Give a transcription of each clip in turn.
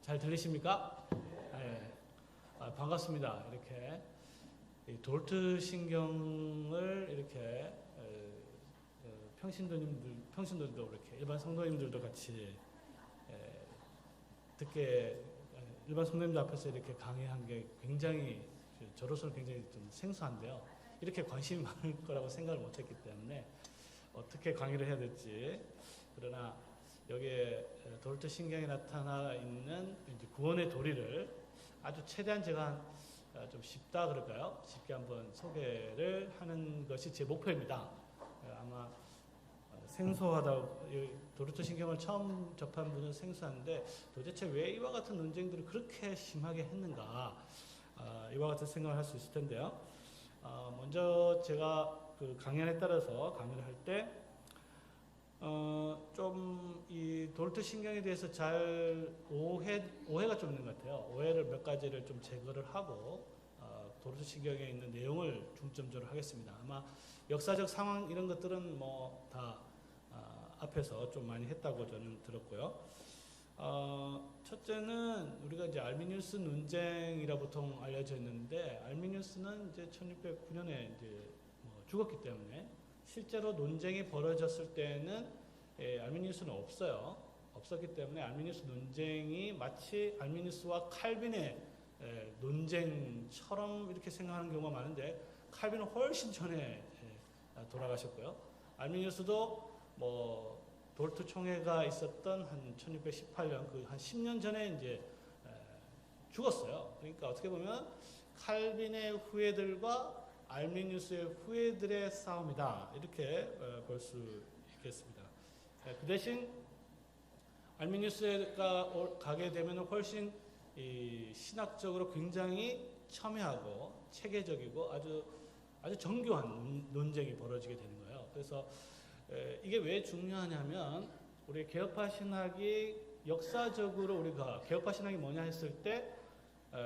잘 들리십니까? 네. 반갑습니다. 이렇게 이 돌트 신경을 이렇게 평신도들도 이렇게 일반 성도님들도 같이 듣게 일반 성도님들 앞에서 이렇게 강의한 게 굉장히 저로서는 굉장히 좀 생소한데요. 이렇게 관심이 많을 거라고 생각을 못했기 때문에 어떻게 강의를 해야 될지, 그러나 여기에 돌트 신경에 나타나 있는 이제 구원의 도리를 아주 최대한 제가 좀 쉽다 그럴까요? 쉽게 한번 소개를 하는 것이 제 목표입니다. 아마 생소하다, 도르트 신경을 처음 접한 분은 생소한데 도대체 왜 이와 같은 논쟁들을 그렇게 심하게 했는가, 이와 같은 생각을 할 수 있을 텐데요. 먼저 제가 그 강연에 따라서 강의를 할 때 좀 이 돌트 신경에 대해서 잘 오해가 좀 있는 것 같아요. 오해를 몇 가지를 좀 제거를 하고 돌트 신경에 있는 내용을 중점적으로 하겠습니다. 아마 역사적 상황 이런 것들은 뭐 다 앞에서 좀 많이 했다고 저는 들었고요. 첫째는 우리가 이제 알미니우스 논쟁이라 보통 알려져 있는데, 알미니우스는 이제 1609년에 이제 죽었기 때문에 실제로 논쟁이 벌어졌을 때는 알미니우스는 없었기 때문에 알미니우스 논쟁이 마치 알미니우스와 칼빈의 논쟁처럼 이렇게 생각하는 경우가 많은데, 칼빈은 훨씬 전에 돌아가셨고요. 알미니우스도 돌트 총회가 있었던 한 1618년, 그 한 10년 전에 이제 죽었어요. 그러니까 어떻게 보면 칼빈의 후예들과 알미니우스의 후예들의 싸움이다, 이렇게 볼 수 있겠습니다. 그 대신 알미니우스가 가게 되면 훨씬 이 신학적으로 굉장히 첨예하고 체계적이고 아주 정교한 논쟁이 벌어지게 되는 거예요. 그래서 이게 왜 중요하냐면, 우리 개혁파 신학이 역사적으로, 우리가 개혁파 신학이 뭐냐 했을 때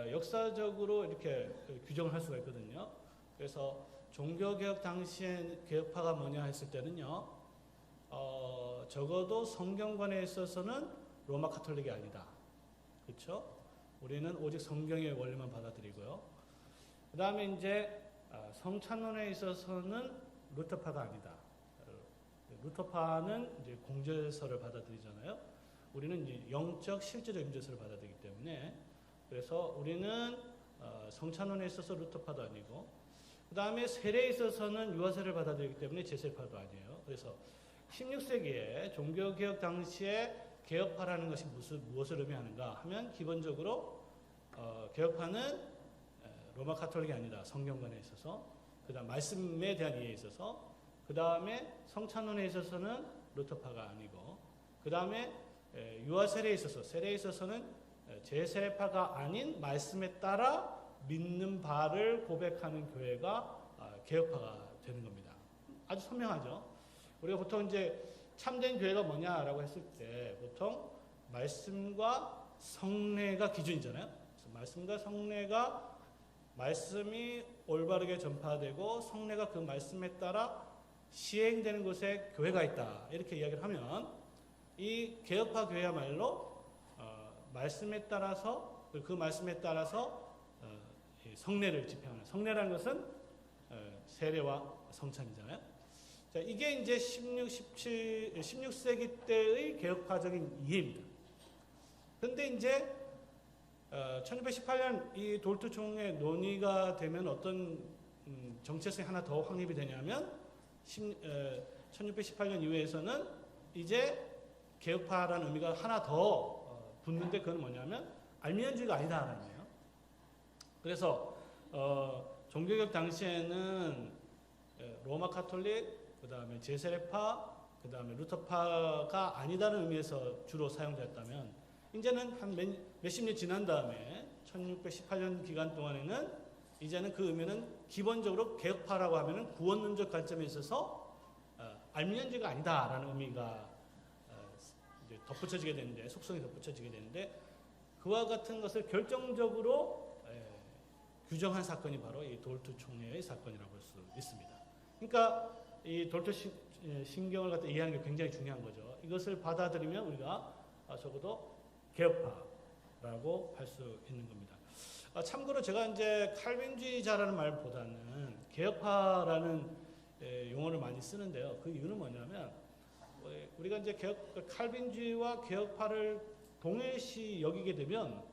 역사적으로 이렇게 규정을 할 수가 있거든요. 그래서 종교개혁 당시에 개혁파가 뭐냐 했을 때는요, 적어도 성경관에 있어서는 로마 카톨릭이 아니다. 그렇죠? 우리는 오직 성경의 원리만 받아들이고요. 그 다음에 이제 성찬론에 있어서는 루터파가 아니다. 루터파는 이제 공제서를 받아들이잖아요. 우리는 이제 영적 실제적 임재서를 받아들이기 때문에, 그래서 우리는 성찬론에 있어서 루터파도 아니고, 그 다음에 세례에 있어서는 유아세를 받아들이기 때문에 제세파도 아니에요. 그래서 16세기에 종교개혁 당시에 개혁파라는 것이 무엇을 의미하는가 하면, 기본적으로 개혁파는 로마 카톨릭이 아니다. 성경관에 있어서, 그 다음 말씀에 대한 이해에 있어서, 그 다음에 성찬론에 있어서는 루터파가 아니고, 그 다음에 유아세례에 있어서, 세례에 있어서는 제세례파가 아닌 말씀에 따라 믿는 바를 고백하는 교회가 개혁파가 되는 겁니다. 아주 선명하죠. 우리가 보통 이제 참된 교회가 뭐냐라고 했을 때 보통 말씀과 성례가 기준이잖아요. 그래서 말씀과 성례가, 말씀이 올바르게 전파되고 성례가 그 말씀에 따라 시행되는 곳에 교회가 있다, 이렇게 이야기를 하면, 이 개혁파 교회야말로 말씀에 따라서, 그 말씀에 따라서 성례를 집행하는, 성례라는 것은 세례와 성찬이잖아요. 자, 이게 이제 16세기 때의 개혁파적인 이해입니다. 그런데 이제 1618년 이 돌트 총회 논의가 되면 어떤 정체성이 하나 더 확립이 되냐면, 1618년 이후에서는 이제 개혁파라는 의미가 하나 더 붙는데, 그건 뭐냐면 알미니언주의가 아니다라는 거예요. 그래서 종교개혁 당시에는 로마 카톨릭, 그 다음에 제세례파, 그 다음에 루터파가 아니다는 의미에서 주로 사용되었다면, 이제는 한 몇십 년 지난 다음에 1618년 기간 동안에는 이제는 그 의미는 기본적으로 개혁파라고 하면은 구원론적 관점에 있어서 알미니언주의가 아니다라는 의미가 이제 덧붙여지게 되는데, 속성이 덧붙여지게 되는데, 그와 같은 것을 결정적으로 규정한 사건이 바로 이 돌트 총회의 사건이라고 볼 수 있습니다. 그러니까 이 돌트 신경을 갖다 이해하는 게 굉장히 중요한 거죠. 이것을 받아들이면 우리가 적어도 개혁파, 라고 할 수 있는 겁니다. 참고로 제가 이제 칼빈주의자라는 말보다는 개혁파라는 용어를 많이 쓰는데요. 그 이유는 뭐냐면 우리가 이제 칼빈주의와 개혁파를 동일시 여기게 되면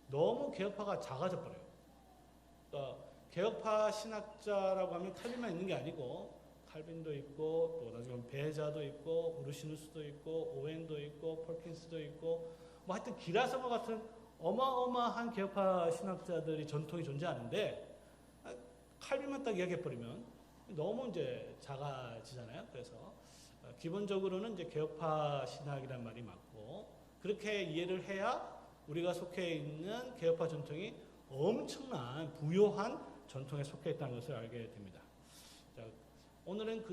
너무 개혁파가 작아져 버려요. 그러니까 개혁파 신학자라고 하면 칼빈만 있는 게 아니고 칼빈도 있고 또 나중에 베자도 있고 우르시누스도 있고 오웬도 있고 펄킨스도 있고 뭐 하여튼 기라성어 같은 어마어마한 개혁파 신학자들이 전통이 존재하는데 칼빈만 딱 이야기해버리면 너무 이제 작아지잖아요. 그래서 기본적으로는 이제 개혁파 신학이란 말이 맞고 그렇게 이해를 해야 우리가 속해 있는 개혁파 전통이 엄청난 부요한 전통에 속해 있다는 것을 알게 됩니다. 자, 오늘은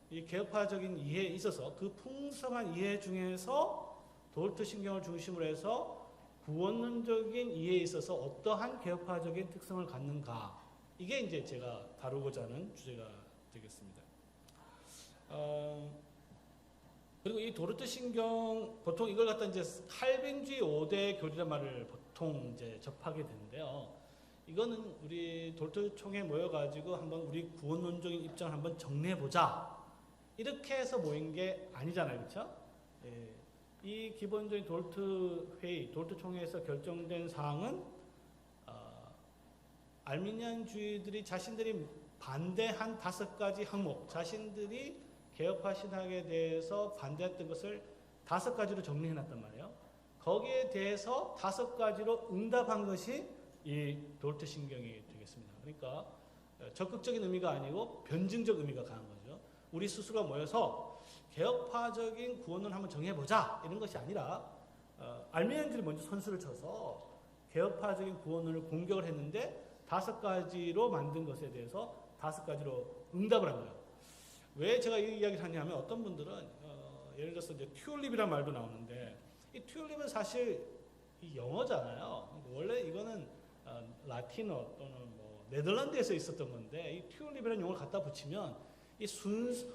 이 개혁파적인 이해에 있어서 그 풍성한 이해 중에서 돌트 신경을 중심으로 해서 구원론적인 이해에 있어서 어떠한 개혁파적인 특성을 갖는가 이게 이제 제가 다루고자 하는 주제가 되겠습니다. 그리고 이 도르트 신경 보통 이걸 갖다 이제 칼빈주의 5대 교리란 말을 보통 이제 접하게 되는데요. 이거는 우리 돌트 총회 모여가지고 한번 우리 구원론적인 입장을 한번 정리해 보자 이렇게 해서 모인 게 아니잖아요, 그렇죠? 예, 이 기본적인 돌트 회의, 돌트 총회에서 결정된 사항은 알미니안주의들이 자신들이 반대한 5가지 항목, 자신들이 개혁파 신학에 대해서 반대했던 것을 5가지로 정리해놨단 말이에요. 거기에 대해서 5가지로 응답한 것이 이 돌트 신경이 되겠습니다. 그러니까 적극적인 의미가 아니고 변증적 의미가 강한 거죠. 우리 스스로가 모여서 개혁파적인 구원을 한번 정해보자 이런 것이 아니라 알미니안들이 먼저 선수를 쳐서 개혁파적인 구원론을 공격을 했는데 5가지로 만든 것에 대해서 5가지로 응답을 한 거예요. 왜 제가 이 이야기를 하냐면 어떤 분들은 예를 들어서 이제 튤립이라는 말도 나오는데 이 튤립은 사실 이 영어잖아요. 원래 이거는 라틴어 또는 뭐 네덜란드에서 있었던 건데 이 튤립이라는 용어를 갖다 붙이면 이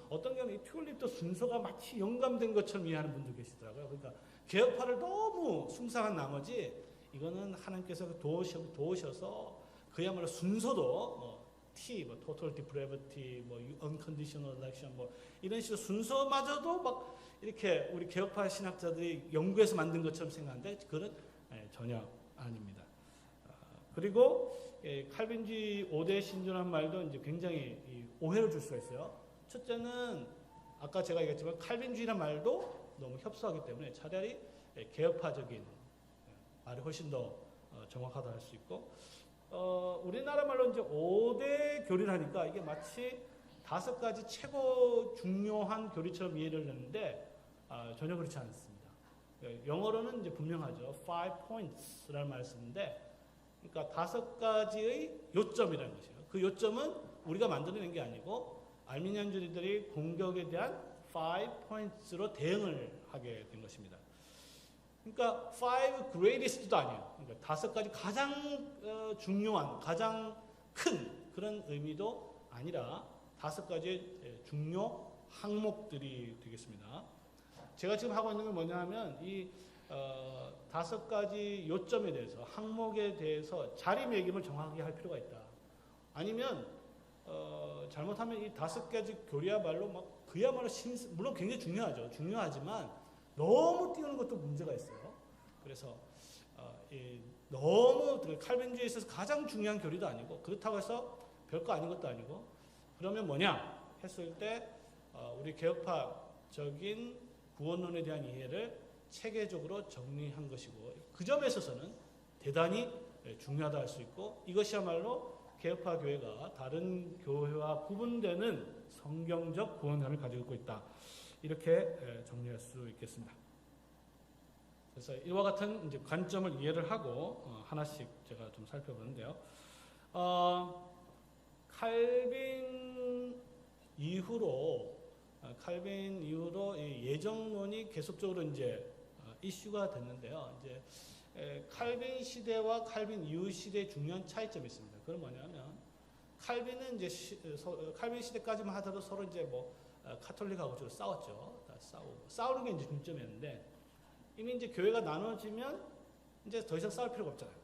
어떤 경우는 이 튤립도 순서가 마치 영감된 것처럼 이해하는 분도 계시더라고요. 그러니까 개혁파를 너무 숭상한 나머지 이거는 하나님께서 도우셔서 그야말로 순서도 뭐 T, 뭐 total depravity, 뭐 unconditional election, 뭐 이런 식으로 순서마저도 막 이렇게 우리 개혁파 신학자들이 연구해서 만든 것처럼 생각하는데 그건 전혀 아닙니다. 그리고 칼빈주의 5대 신조란 말도 이제 굉장히 오해를 줄 수가 있어요. 첫째는 아까 제가 얘기했지만 칼빈주의란 말도 너무 협소하기 때문에 차라리 개혁파적인 말이 훨씬 더 정확하다 할 수 있고 우리나라 말로 이제 5대 교리를 하니까 이게 마치 5가지 최고 중요한 교리처럼 이해를 했는데 전혀 그렇지 않습니다. 영어로는 이제 분명하죠. 5 points라는 말을 쓰는데 그러니까 5가지의 요점이라는 것이에요. 그 요점은 우리가 만들어낸 게 아니고 알미니안주의들이 공격에 대한 5 points로 대응을 하게 된 것입니다. 그러니까 5 greatest도 아니에요. 그러니까 5가지 가장 중요한, 가장 큰 그런 의미도 아니라 5가지의 중요 항목들이 되겠습니다. 제가 지금 하고 있는 건 뭐냐면 이 5가지 요점에 대해서 항목에 대해서 자리매김을 정확하게 할 필요가 있다. 아니면 잘못하면 이 5가지 교리야말로 막 그야말로 물론 굉장히 중요하죠. 중요하지만 너무 띄우는 것도 문제가 있어요. 그래서 너무 칼빈주의에 있어서 가장 중요한 교리도 아니고 그렇다고 해서 별거 아닌 것도 아니고 그러면 뭐냐 했을 때 우리 개혁파적인 구원론에 대한 이해를 체계적으로 정리한 것이고 그 점에 있어서는 대단히 중요하다 할 수 있고 이것이야말로 개혁파 교회가 다른 교회와 구분되는 성경적 구원론을 가지고 있다. 이렇게 정리할 수 있겠습니다. 그래서 이와 같은 이제 관점을 이해를 하고 하나씩 제가 좀 살펴보는데요. 칼빈 이후로 예정론이 계속적으로 이제 이슈가 됐는데요. 이제 칼빈 시대와 칼빈 이후 시대의 중요한 차이점이 있습니다. 그건 뭐냐면 칼빈은 이제 칼빈 시대까지만 하더라도 서로 이제 뭐 카톨릭하고 주로 싸웠죠. 다 싸우는 게 이제 중점이었는데 이미 이제 교회가 나눠지면 이제 더 이상 싸울 필요가 없잖아요.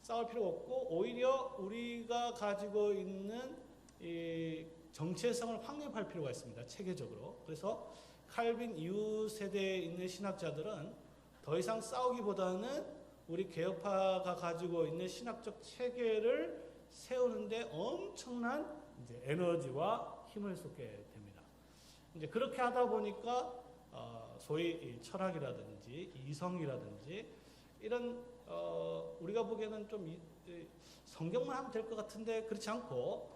싸울 필요가 없고 오히려 우리가 가지고 있는 이 정체성을 확립할 필요가 있습니다. 체계적으로. 그래서 칼빈 이후 세대에 있는 신학자들은 더 이상 싸우기보다는 우리 개혁파가 가지고 있는 신학적 체계를 세우는데 엄청난 이제 에너지와 힘을 쏟게 됩니다. 이제 그렇게 하다 보니까 소위 철학이라든지 이성이라든지 이런 우리가 보기에는 좀 성경만 하면 될 것 같은데 그렇지 않고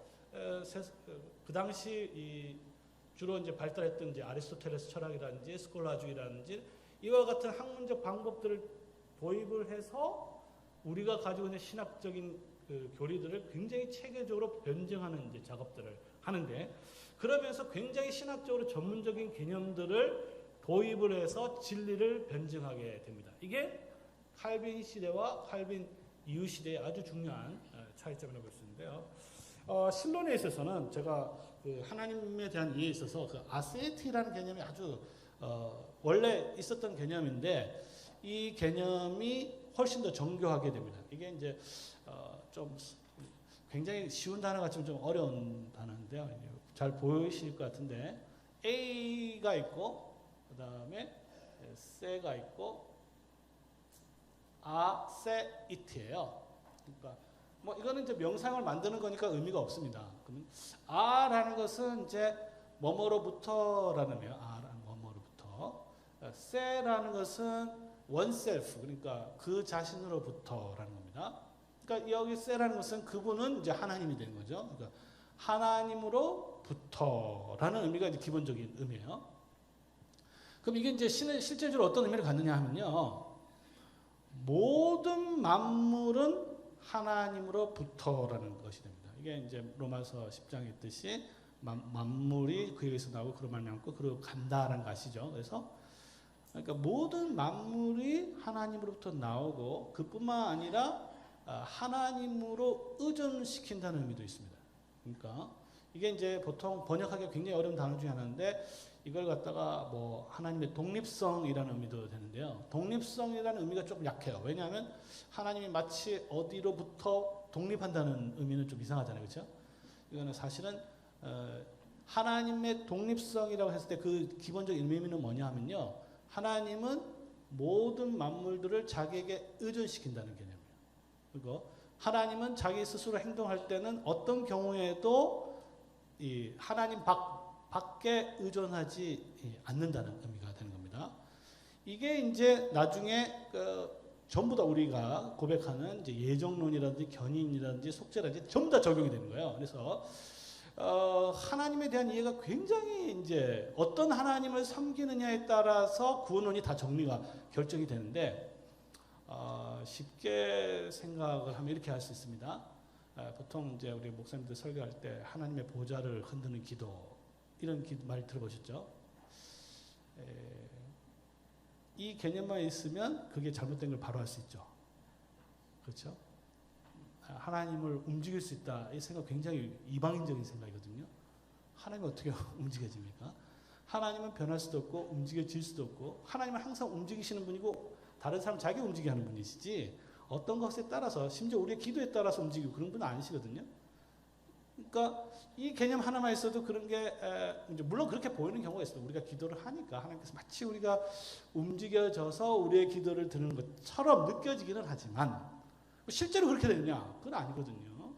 그 당시 주로 이제 발달했던 이제 아리스토텔레스 철학이라든지 스콜라주의라든지 이와 같은 학문적 방법들을 도입을 해서 우리가 가지고 있는 신학적인 그 교리들을 굉장히 체계적으로 변증하는 이제 작업들을 하는데 그러면서 굉장히 신학적으로 전문적인 개념들을 도입을 해서 진리를 변증하게 됩니다. 이게 칼빈 시대와 칼빈 이후 시대의 아주 중요한 차이점이라고 볼 수 있는데요. 신론에 있어서는 제가 그 하나님에 대한 이해에 있어서 그 아세티라는 개념이 아주 원래 있었던 개념인데 이 개념이 훨씬 더 정교하게 됩니다. 이게 이제 좀 굉장히 쉬운 단어 같지만 좀 어려운 단어인데요. 잘 보이실 것 같은데 A가 있고 그 다음에 세가 있고 세 이트예요. 그러니까 뭐 이거는 이제 명상을 만드는 거니까 의미가 없습니다. 그러면 아라는 것은 이제 뭐뭐로부터라는 의미예요. 아라는 뭐뭐로부터. 세라는 것은 원셀프 그러니까 그 자신으로부터라는 겁니다. 그러니까 여기 세라는 것은 그분은 이제 하나님이 되는 거죠. 그러니까 하나님으로부터라는 의미가 이제 기본적인 의미예요. 그럼 이게 이제 실제적으로 어떤 의미를 갖느냐 하면요. 모든 만물은 하나님으로부터라는 것이 됩니다. 이게 이제 로마서 10장에 있듯이 만물이 그에게서 나오고 그로 말미암고 그로 간다라는 거 아시죠? 그래서 그러니까 모든 만물이 하나님으로부터 나오고 그뿐만 아니라 하나님으로 의존시킨다는 의미도 있습니다. 그러니까 이게 이제 보통 번역하기가 굉장히 어려운 단어 중에 하나인데 이걸 갖다가 뭐 하나님의 독립성이라는 의미도 되는데요. 독립성이라는 의미가 조금 약해요. 왜냐하면 하나님이 마치 어디로부터 독립한다는 의미는 좀 이상하잖아요. 그렇죠? 이거는 사실은 하나님의 독립성이라고 했을 때 그 기본적인 의미는 뭐냐 하면요. 하나님은 모든 만물들을 자기에게 의존시킨다는 개념이에요. 그리고 하나님은 자기 스스로 행동할 때는 어떤 경우에도 이 하나님 밖에 의존하지 않는다는 의미가 되는 겁니다. 이게 이제 나중에 전부 다 우리가 고백하는 이제 예정론이라든지 견인이라든지 속죄라든지 전부 다 적용이 되는 거예요. 그래서 하나님에 대한 이해가 굉장히 이제 어떤 하나님을 섬기느냐에 따라서 구원론이 다 정리가 결정이 되는데 쉽게 생각을 하면 이렇게 할 수 있습니다. 보통 이제 우리 목사님들 설교할 때 하나님의 보좌를 흔드는 기도 이런 말 들어보셨죠? 이 개념만 있으면 그게 잘못된 걸 바로 할 수 있죠. 그렇죠? 하나님을 움직일 수 있다. 이 생각 굉장히 이방인적인 생각이거든요. 하나님이 어떻게 움직여집니까? 하나님은 변할 수도 없고 움직여질 수도 없고 하나님은 항상 움직이시는 분이고 다른 사람 자기 움직이게 하는 분이시지 어떤 것에 따라서 심지어 우리의 기도에 따라서 움직이고 그런 분은 아니시거든요. 그러니까 이 개념 하나만 있어도 그런 게 이제 물론 그렇게 보이는 경우가 있어요. 우리가 기도를 하니까 하나님께서 마치 우리가 움직여져서 우리의 기도를 드는 것처럼 느껴지기는 하지만 실제로 그렇게 되느냐? 그건 아니거든요.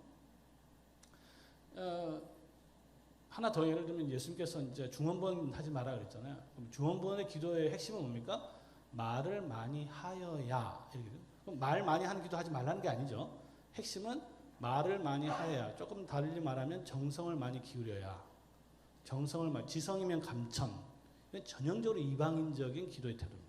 하나 더 예를 들면 예수님께서 이제 중언부언 하지 마라 그랬잖아요. 그럼 중언부언의 기도의 핵심은 뭡니까? 말을 많이 하여야. 그럼 말 많이 하는 기도 하지 말라는 게 아니죠. 핵심은 말을 많이 하여야. 조금 다르게 말하면 정성을 많이 기울여야. 지성이면 감천. 전형적으로 이방인적인 기도의 태도입니다.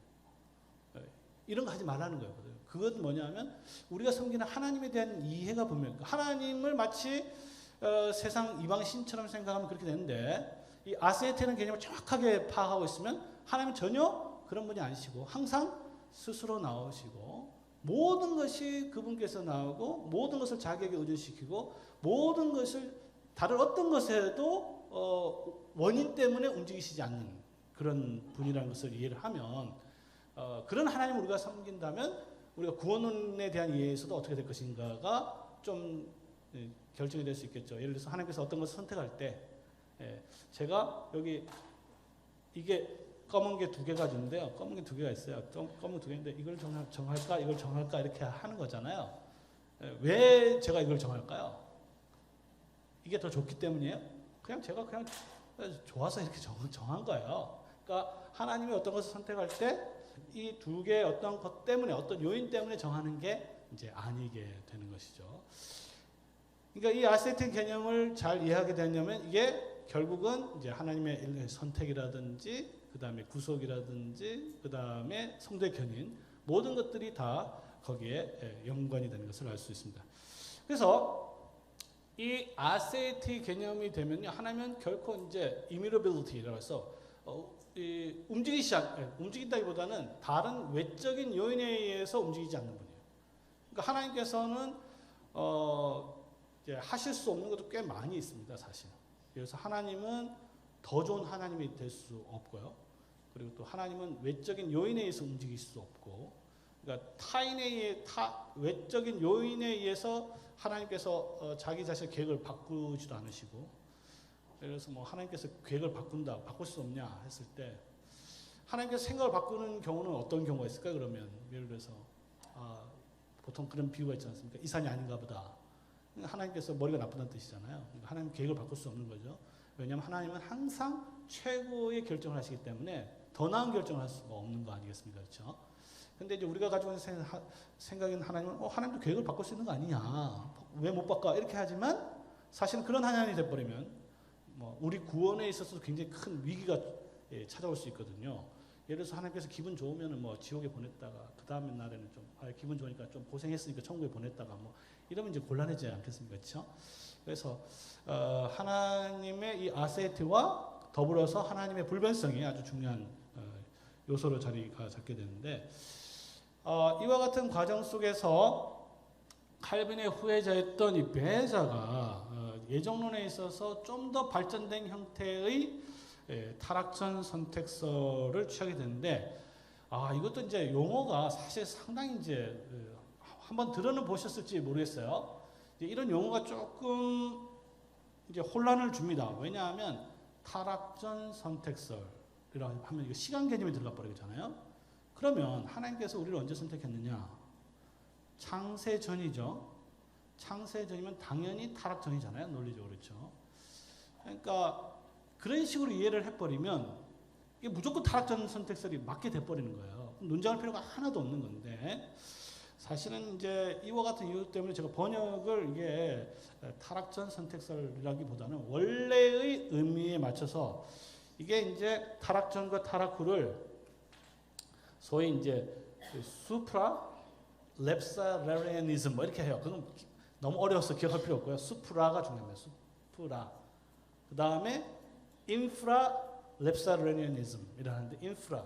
이런 거 하지 말라는 거예요. 그건 뭐냐면 우리가 섬기는 하나님에 대한 이해가 보면 하나님을 마치 세상 이방 신처럼 생각하면 그렇게 되는데 이 아세테는 개념을 정확하게 파악하고 있으면 하나님은 전혀 그런 분이 아니시고 항상 스스로 나오시고 모든 것이 그분께서 나오고 모든 것을 자기에게 의존시키고 모든 것을 다른 어떤 것에도 원인 때문에 움직이시지 않는 그런 분이라는 것을 이해를 하면 그런 하나님을 우리가 섬긴다면 우리가 구원론에 대한 이해에서도 어떻게 될 것인가가 좀 결정이 될 수 있겠죠. 예를 들어서 하나님께서 어떤 것을 선택할 때 제가 여기 이게 검은 게 2개가 있는데요. 검은 게 2개가 있어요. 검은 2개인데 이걸 정할까 이걸 정할까 이렇게 하는 거잖아요. 왜 제가 이걸 정할까요? 이게 더 좋기 때문이에요? 그냥 제가 그냥 좋아서 이렇게 정한 거예요. 그러니까 하나님이 어떤 것을 선택할 때 이 2개의 어떤 것 때문에 어떤 요인 때문에 정하는 게 이제 아니게 되는 것이죠. 그러니까 이 아세트 개념을 잘 이해하게 되려면 이게 결국은 이제 하나님의 선택이라든지 그 다음에 구속이라든지 그 다음에 성도의 견인 모든 것들이 다 거기에 연관이 되는 것을 알 수 있습니다. 그래서 이 아세이티 개념이 되면요, 하나님은 결코 이제 immutability라고 해서 움직인다기보다는 다른 외적인 요인에 의해서 움직이지 않는 분이에요. 그러니까 하나님께서는 이제 하실 수 없는 것도 꽤 많이 있습니다, 사실. 그래서 하나님은 더 좋은 하나님이 될 수 없고요. 그리고 또 하나님은 외적인 요인에 의해서 움직일 수 없고, 그러니까 외적인 요인에 의해서 하나님께서 자기 자신의 계획을 바꾸지도 않으시고, 그래서 뭐 하나님께서 계획을 바꿀 수 없냐 했을 때, 하나님께서 생각을 바꾸는 경우는 어떤 경우가 있을까? 그러면 예를 들어서 보통 그런 비유가 있지 않습니까? 이 산이 아닌가 보다. 하나님께서 머리가 나쁘다는 뜻이잖아요. 그러니까 하나님 계획을 바꿀 수 없는 거죠. 왜냐하면 하나님은 항상 최고의 결정을 하시기 때문에 더 나은 결정을 할 수가 없는 거 아니겠습니까? 그렇죠? 근데 이제 우리가 가지고 있는 생각인 하나님은 하나님도 계획을 바꿀 수 있는 거 아니냐? 왜 못 바꿔? 이렇게 하지만 사실은 그런 하나님이 돼버리면 우리 구원에 있어서 굉장히 큰 위기가 찾아올 수 있거든요. 예를 들어서 하나님께서 기분 좋으면은 지옥에 보냈다가 그 다음 날에는 좀 기분 좋으니까 좀 고생했으니까 천국에 보냈다가 이러면 이제 곤란해지지 않겠습니까? 그렇죠? 그래서 하나님의 이 아세트와 더불어서 하나님의 불변성이 아주 중요한 요소로 자리가 잡게 되는데, 이와 같은 과정 속에서 칼빈의 후예자였던 이 베자가 예정론에 있어서 좀 더 발전된 형태의 타락전 선택설을 취하게 되는데, 이것도 이제 용어가 사실 상당히 이제 한번 들어는 보셨을지 모르겠어요. 이런 용어가 조금 이제 혼란을 줍니다. 왜냐하면 타락전 선택설이라고 하면 이거 시간 개념이 들어가 버리잖아요. 그러면 하나님께서 우리를 언제 선택했느냐? 창세 전이죠. 창세 전이면 당연히 타락 전이잖아요. 논리적으로. 그렇죠. 그러니까 그런 식으로 이해를 해버리면 이게 무조건 타락 전 선택설이 맞게 돼버리는 거예요. 논쟁할 필요가 하나도 없는 건데, 사실은 이제 이와 같은 이유 때문에 제가 번역을 이게 타락 전 선택설이라기보다는 원래의 의미에 맞춰서 이게 이제 타락 전과 타락 후를 소위 이제 수프라 렙사레리아니즘 이렇게 해요. 그건 너무 어려워서 기억할 필요 없고요. 수프라가 중요합니다. 수프라. 그 다음에 인프라 렙사레리아니즘이라는데, 인프라.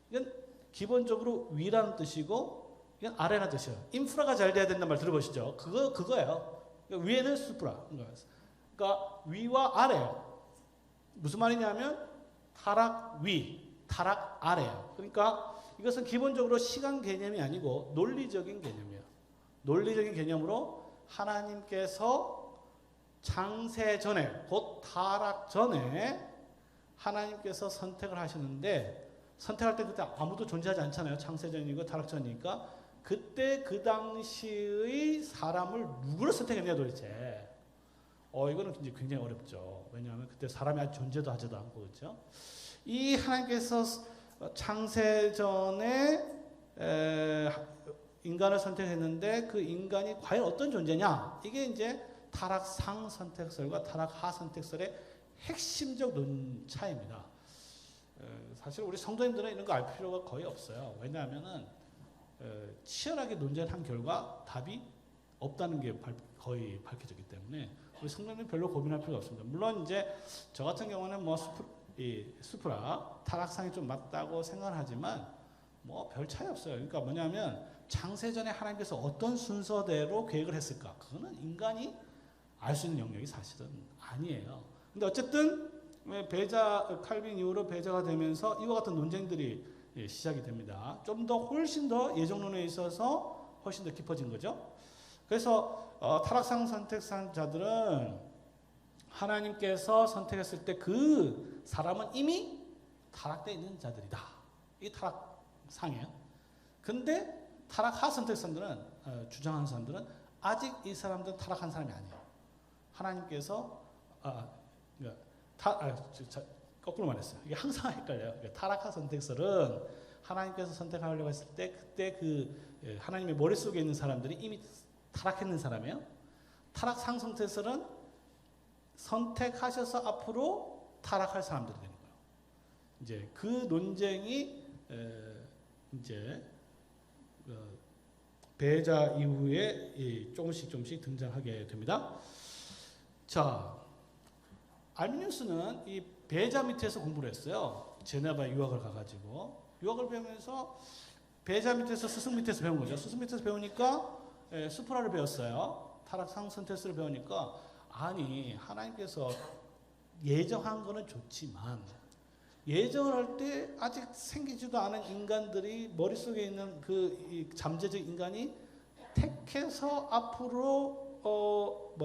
이건 기본적으로 위라는 뜻이고, 이건 아래라는 뜻이에요. 인프라가 잘 돼야 된다는 말 들어보시죠? 그거예요. 그러니까 위에는 수프라. 그러니까 위와 아래예요. 무슨 말이냐면 타락 위, 타락 아래예요. 그러니까 이것은 기본적으로 시간 개념이 아니고 논리적인 개념이에요. 논리적인 개념으로 하나님께서 창세 전에, 곧 타락 전에 하나님께서 선택을 하시는데, 선택할 때 그때 아무도 존재하지 않잖아요. 창세 전이고 타락 전이니까. 그때 그 당시의 사람을 누구를 선택했냐 도대체. 이거는 굉장히 어렵죠. 왜냐하면 그때 사람이 아직 존재도 하지도 않고, 그렇죠? 이 하나님께서 창세 전에 인간을 선택했는데 그 인간이 과연 어떤 존재냐? 이게 이제 타락상 선택설과 타락하 선택설의 핵심적 논차입니다. 사실 우리 성도님들은 이런 거 알 필요가 거의 없어요. 왜냐하면은 치열하게 논쟁을 한 결과 답이 없다는 게 거의 밝혀졌기 때문에 우리 성도님들 별로 고민할 필요가 없습니다. 물론 이제 저 같은 경우는 수프라 타락상이 좀 맞다고 생각하지만 별 차이 없어요. 그러니까 뭐냐면 창세전에 하나님께서 어떤 순서대로 계획을 했을까? 그거는 인간이 알 수 있는 영역이 사실은 아니에요. 근데 어쨌든 칼빈 이후로 배자가 되면서 이와 같은 논쟁들이 시작이 됩니다. 좀 더 훨씬 더 예정론에 있어서 훨씬 더 깊어진 거죠. 그래서 타락상 선택자들은 하나님께서 선택했을 때 그 사람은 이미 타락되어 있는 자들이다. 이게 타락상이에요. 근데 타락하 선택자들은 주장하는 사람들은 아직 이 사람들은 타락한 사람이 아니에요. 하나님께서 거꾸로 말했어요. 이게 항상 헷갈려요. 타락하 선택설은 하나님께서 선택하려고 했을 때 그때 그 하나님의 머릿속에 있는 사람들이 이미 타락했는 사람이에요. 타락상 선택설은 선택하셔서 앞으로 타락할 사람들이 되는 거예요. 이제 그 논쟁이 이제 배자 이후에 조금씩 등장하게 됩니다. 자, 알미니우스는 이 배자 밑에서 공부를 했어요. 제네바 유학을 가가지고 유학을 배우면서 배자 밑에서 스승 밑에서 배운 거죠. 스승 밑에서 배우니까 수프라를 배웠어요. 타락상 선택설을 배우니까 아니 하나님께서 예정한 거는 좋지만 예정을 할 때 아직 생기지도 않은 인간들이 머릿속에 있는 그 잠재적 인간이 택해서 앞으로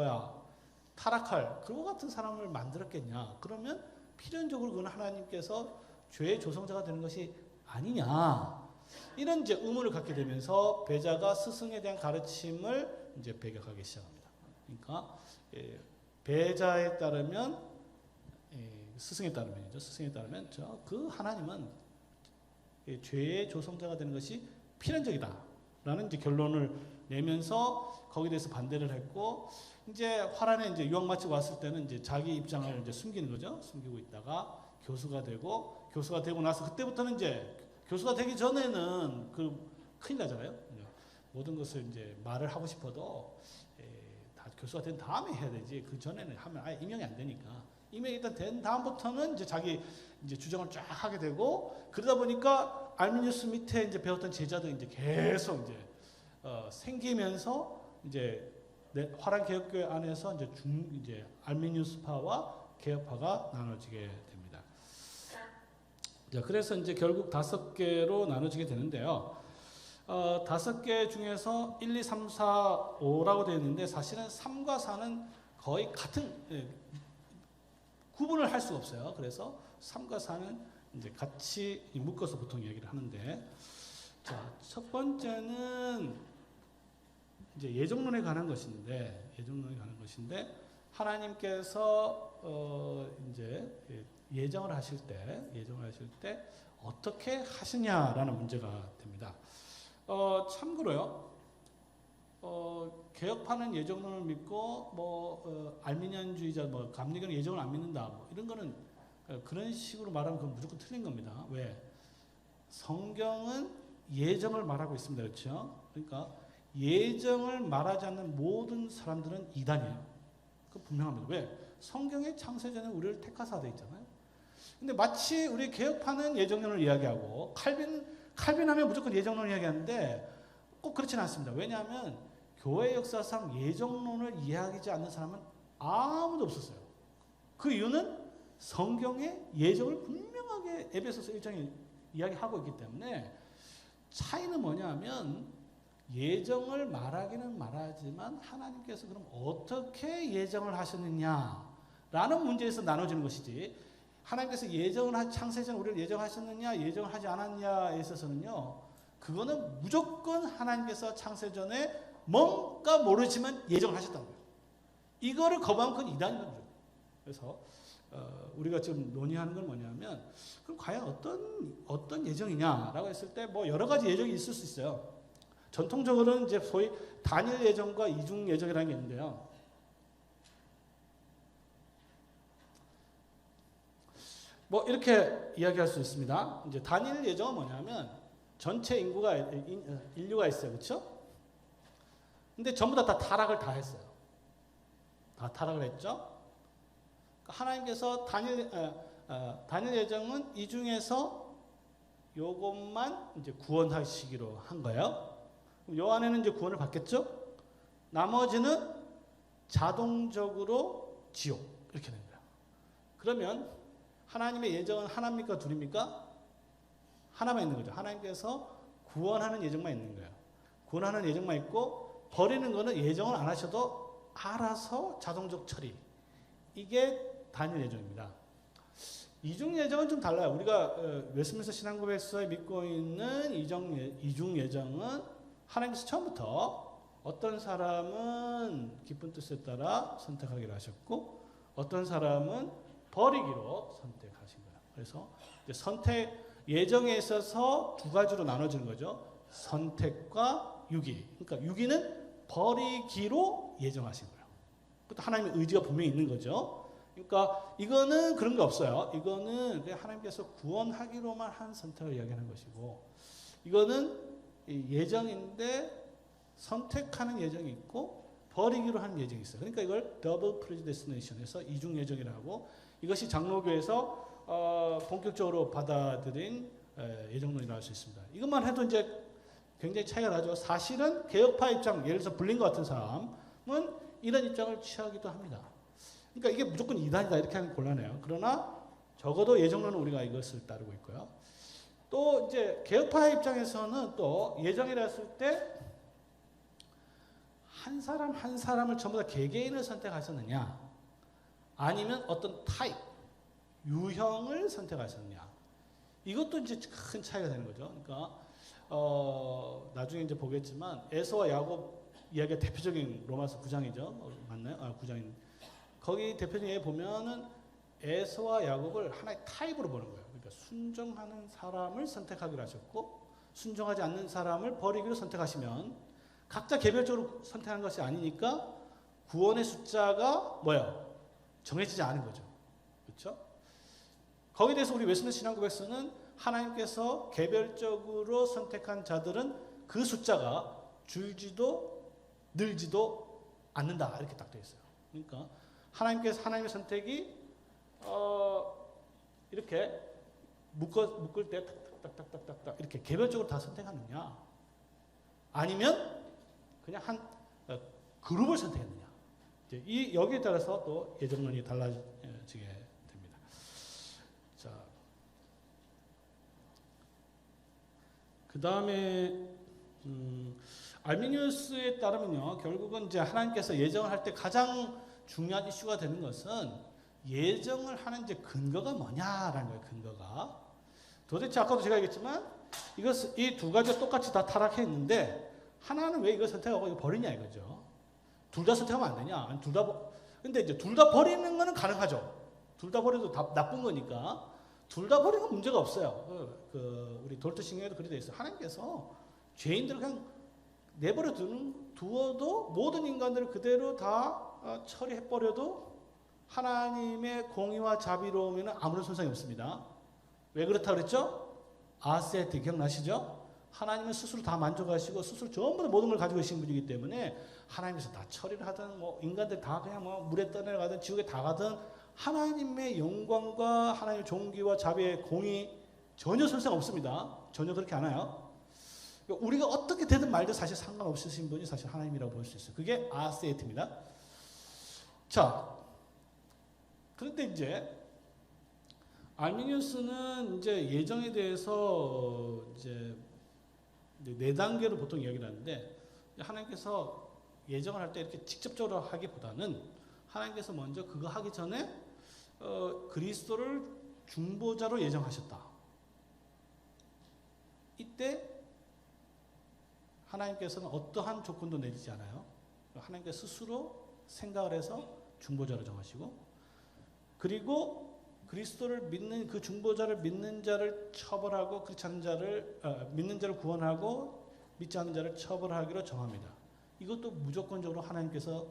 타락할 그와 같은 사람을 만들었겠냐. 그러면 필연적으로 그건 하나님께서 죄의 조성자가 되는 것이 아니냐. 이런 이제 의문을 갖게 되면서 배자가 스승에 대한 가르침을 이제 배격하기 시작합니다. 그러니까 배자에 따르면 스승에 따르면이죠. 스승에 따르면 그 하나님은 죄의 조성자가 되는 것이 필연적이다라는 이제 결론을 내면서 거기에 대해서 반대를 했고 이제 화란에 이제 유학 마치고 왔을 때는 이제 자기 입장을 이제 숨기는 거죠. 숨기고 있다가 교수가 되고 나서 그때부터는 이제 교수가 되기 전에는 큰일 나잖아요. 모든 것을 이제 말을 하고 싶어도 다 교수가 된 다음에 해야 되지. 그 전에는 하면 아예 임용이 안 되니까. 임명이 일단 된 다음부터는 이제 자기 이제 주장을 쫙 하게 되고 그러다 보니까 알미니우스 밑에 이제 배웠던 제자들이 이제 계속 이제 생기면서 이제 화란 개혁교회 안에서 이제 알미니우스파와 개혁파가 나눠지게 됩니다. 자, 그래서 이제 결국 5개로 나눠지게 되는데요. 5개 중에서 1, 2, 3, 4, 5라고 되어 있는데 사실은 3과 4는 거의 같은 구분을 할 수가 없어요. 그래서 3과 4는 이제 같이 묶어서 보통 얘기를 하는데, 자, 첫 번째는 이제 예정론에 관한 것인데, 하나님께서 이제 예정을 하실 때 어떻게 하시냐라는 문제가 됩니다. 참고로요. 개혁파는 예정론을 믿고 알미니안주의자 감리교는 예정을 안 믿는다 이런 거는 그런 식으로 말하면 그건 무조건 틀린 겁니다. 왜? 성경은 예정을 말하고 있습니다. 그렇죠? 그러니까 예정을 말하지 않는 모든 사람들은 이단이에요. 그 분명합니다. 왜? 성경의 창세전에 우리를 택하사 되어 있잖아요. 근데 마치 우리 개혁파는 예정론을 이야기하고 칼빈하면 무조건 예정론을 이야기하는데 꼭 그렇지는 않습니다. 왜냐하면 교회 역사상 예정론을 이해하지 않는 사람은 아무도 없었어요. 그 이유는 성경의 예정을 분명하게 에베소서 1장에 이야기하고 있기 때문에 차이는 뭐냐면 예정을 말하기는 말하지만 하나님께서 그럼 어떻게 예정을 하셨느냐라는 문제에서 나눠지는 것이지 하나님께서 창세전 우리를 예정하셨느냐 예정을 하지 않았냐에 있어서는요 그거는 무조건 하나님께서 창세전에 뭔가 모르지만 예정을 하셨다는 거예요. 이거를 거부하면 그건 이단인 거죠. 그래서 우리가 지금 논의하는 건 뭐냐면 그럼 과연 어떤 예정이냐라고 했을 때 여러 가지 예정이 있을 수 있어요. 전통적으로는 이제 소위 단일 예정과 이중 예정이라는 게 있는데요. 이렇게 이야기할 수 있습니다. 이제 단일 예정은 뭐냐면 전체 인류가 있어요. 그렇죠? 근데 전부 다 타락을 다 했어요. 다 타락을 했죠. 하나님께서 단일 예정은 이 중에서 요것만 이제 구원하시기로 한 거예요. 요 안에는 이제 구원을 받겠죠. 나머지는 자동적으로 지옥 이렇게 된 거예요. 그러면 하나님의 예정은 하나입니까 둘입니까? 하나만 있는 거죠. 하나님께서 구원하는 예정만 있는 거예요. 구원하는 예정만 있고 버리는 거는 예정을 안 하셔도 알아서 자동적 처리. 이게 단일 예정입니다. 이중 예정은 좀 달라요. 우리가 웨스트민스터 신앙고백서에 믿고 있는 이중 예정은 하나님께서 처음부터 어떤 사람은 기쁜 뜻에 따라 선택하기로 하셨고 어떤 사람은 버리기로 선택하신 거예요. 그래서 이제 선택 예정에 있어서 두 가지로 나눠지는 거죠. 선택과 유기. 그러니까 유기는 버리기로 예정하신 거예요. 그것도 하나님의 의지가 분명히 있는 거죠. 그러니까 이거는 그런 게 없어요. 이거는 그냥 하나님께서 구원하기로만 한 선택을 이야기하는 것이고 이거는 예정인데 선택하는 예정이 있고 버리기로 하는 예정이 있어요. 그러니까 이걸 더블 프레디스티네이션에서 이중 예정이라고 이것이 장로교에서 본격적으로 받아들인 예정론이라고 할 수 있습니다. 이것만 해도 이제 굉장히 차이가 나죠. 사실은 개혁파 입장, 예를 들어서 블링거 같은 사람은 이런 입장을 취하기도 합니다. 그러니까 이게 무조건 이단이다 이렇게 하면 곤란해요. 그러나 적어도 예정론은 우리가 이것을 따르고 있고요. 또 이제 개혁파의 입장에서는 또 예정이라 했을 때 한 사람 한 사람을 전부 다 개개인을 선택하셨느냐 아니면 어떤 타입, 유형을 선택하셨느냐 이것도 이제 큰 차이가 되는 거죠. 그러니까 나중에 이제 보겠지만 에서와 야곱 이야기가 대표적인 로마서 9장이죠. 맞나요? 9장인. 거기 대표적인 예 보면은 에서와 야곱을 하나의 타입으로 보는 거예요. 그러니까 순종하는 사람을 선택하기로 하셨고 순종하지 않는 사람을 버리기로 선택하시면 각자 개별적으로 선택한 것이 아니니까 구원의 숫자가 뭐예요? 정해지지 않은 거죠. 그렇죠? 거기에 대해서 우리 웨스트민스터 신앙고백서는 하나님께서 개별적으로 선택한 자들은 그 숫자가 줄지도 늘지도 않는다 이렇게 딱 되어 있어요. 그러니까 하나님의 선택이 이렇게 묶을 때 딱딱딱딱딱 이렇게 개별적으로 다 선택하느냐 아니면 그냥 한 그룹을 선택했느냐 여기에 따라서 또 예정론이 달라지게 됩니다. 자, 그 다음에 알미니우스에 따르면요 결국은 이제 하나님께서 예정을 할 때 가장 중요한 이슈가 되는 것은 예정을 하는 이제 근거가 뭐냐라는 거예요. 근거가 도대체 아까도 제가 얘기했지만 이 두 가지가 똑같이 다 타락해 있는데 하나는 왜 이걸 선택하고 이거 버리냐 이거죠. 둘 다 선택하면 안 되냐? 근데 이제 둘 다 버리는 거는 가능하죠. 둘 다 버려도 나쁜 거니까 둘 다 버리는 건 문제가 없어요. 우리 돌트 신경에도 그렇게 돼 있어요. 하나님께서 죄인들을 그냥 내버려 두어도 모든 인간들을 그대로 다 처리해 버려도 하나님의 공의와 자비로움에는 아무런 손상이 없습니다. 왜 그렇다 그랬죠? 아세트 기억나시죠? 하나님은 스스로 다 만족하시고 스스로 전부 다 모든 걸 가지고 계신 분이기 때문에 하나님께서 다 처리를 하든 인간들 다 그냥 물에 떠내려가든 지옥에 다 가든 하나님의 영광과 하나님의 존귀와 자비의 공의 전혀 손상 없습니다. 전혀 그렇게 안 해요. 우리가 어떻게 되든 말든 사실 상관없으신 분이 사실 하나님이라고 볼 수 있어요. 그게 아세트입니다. 자, 그런데 이제 알미니우스는 이제 예정에 대해서 이제 네 단계로 보통 이야기를 하는데 하나님께서 예정을 할 때 이렇게 직접적으로 하기보다는 하나님께서 먼저 그거 하기 전에 그리스도를 중보자로 예정하셨다. 이때 하나님께서는 어떠한 조건도 내리지 않아요. 하나님께서 스스로 생각을 해서 중보자로 정하시고 그리고 그리스도를 믿는 그 중보자를 믿는 자를 처벌하고 그렇지 않은 자를 믿는 자를 구원하고 믿지 않는 자를 처벌하기로 정합니다. 이것도 무조건적으로 하나님께서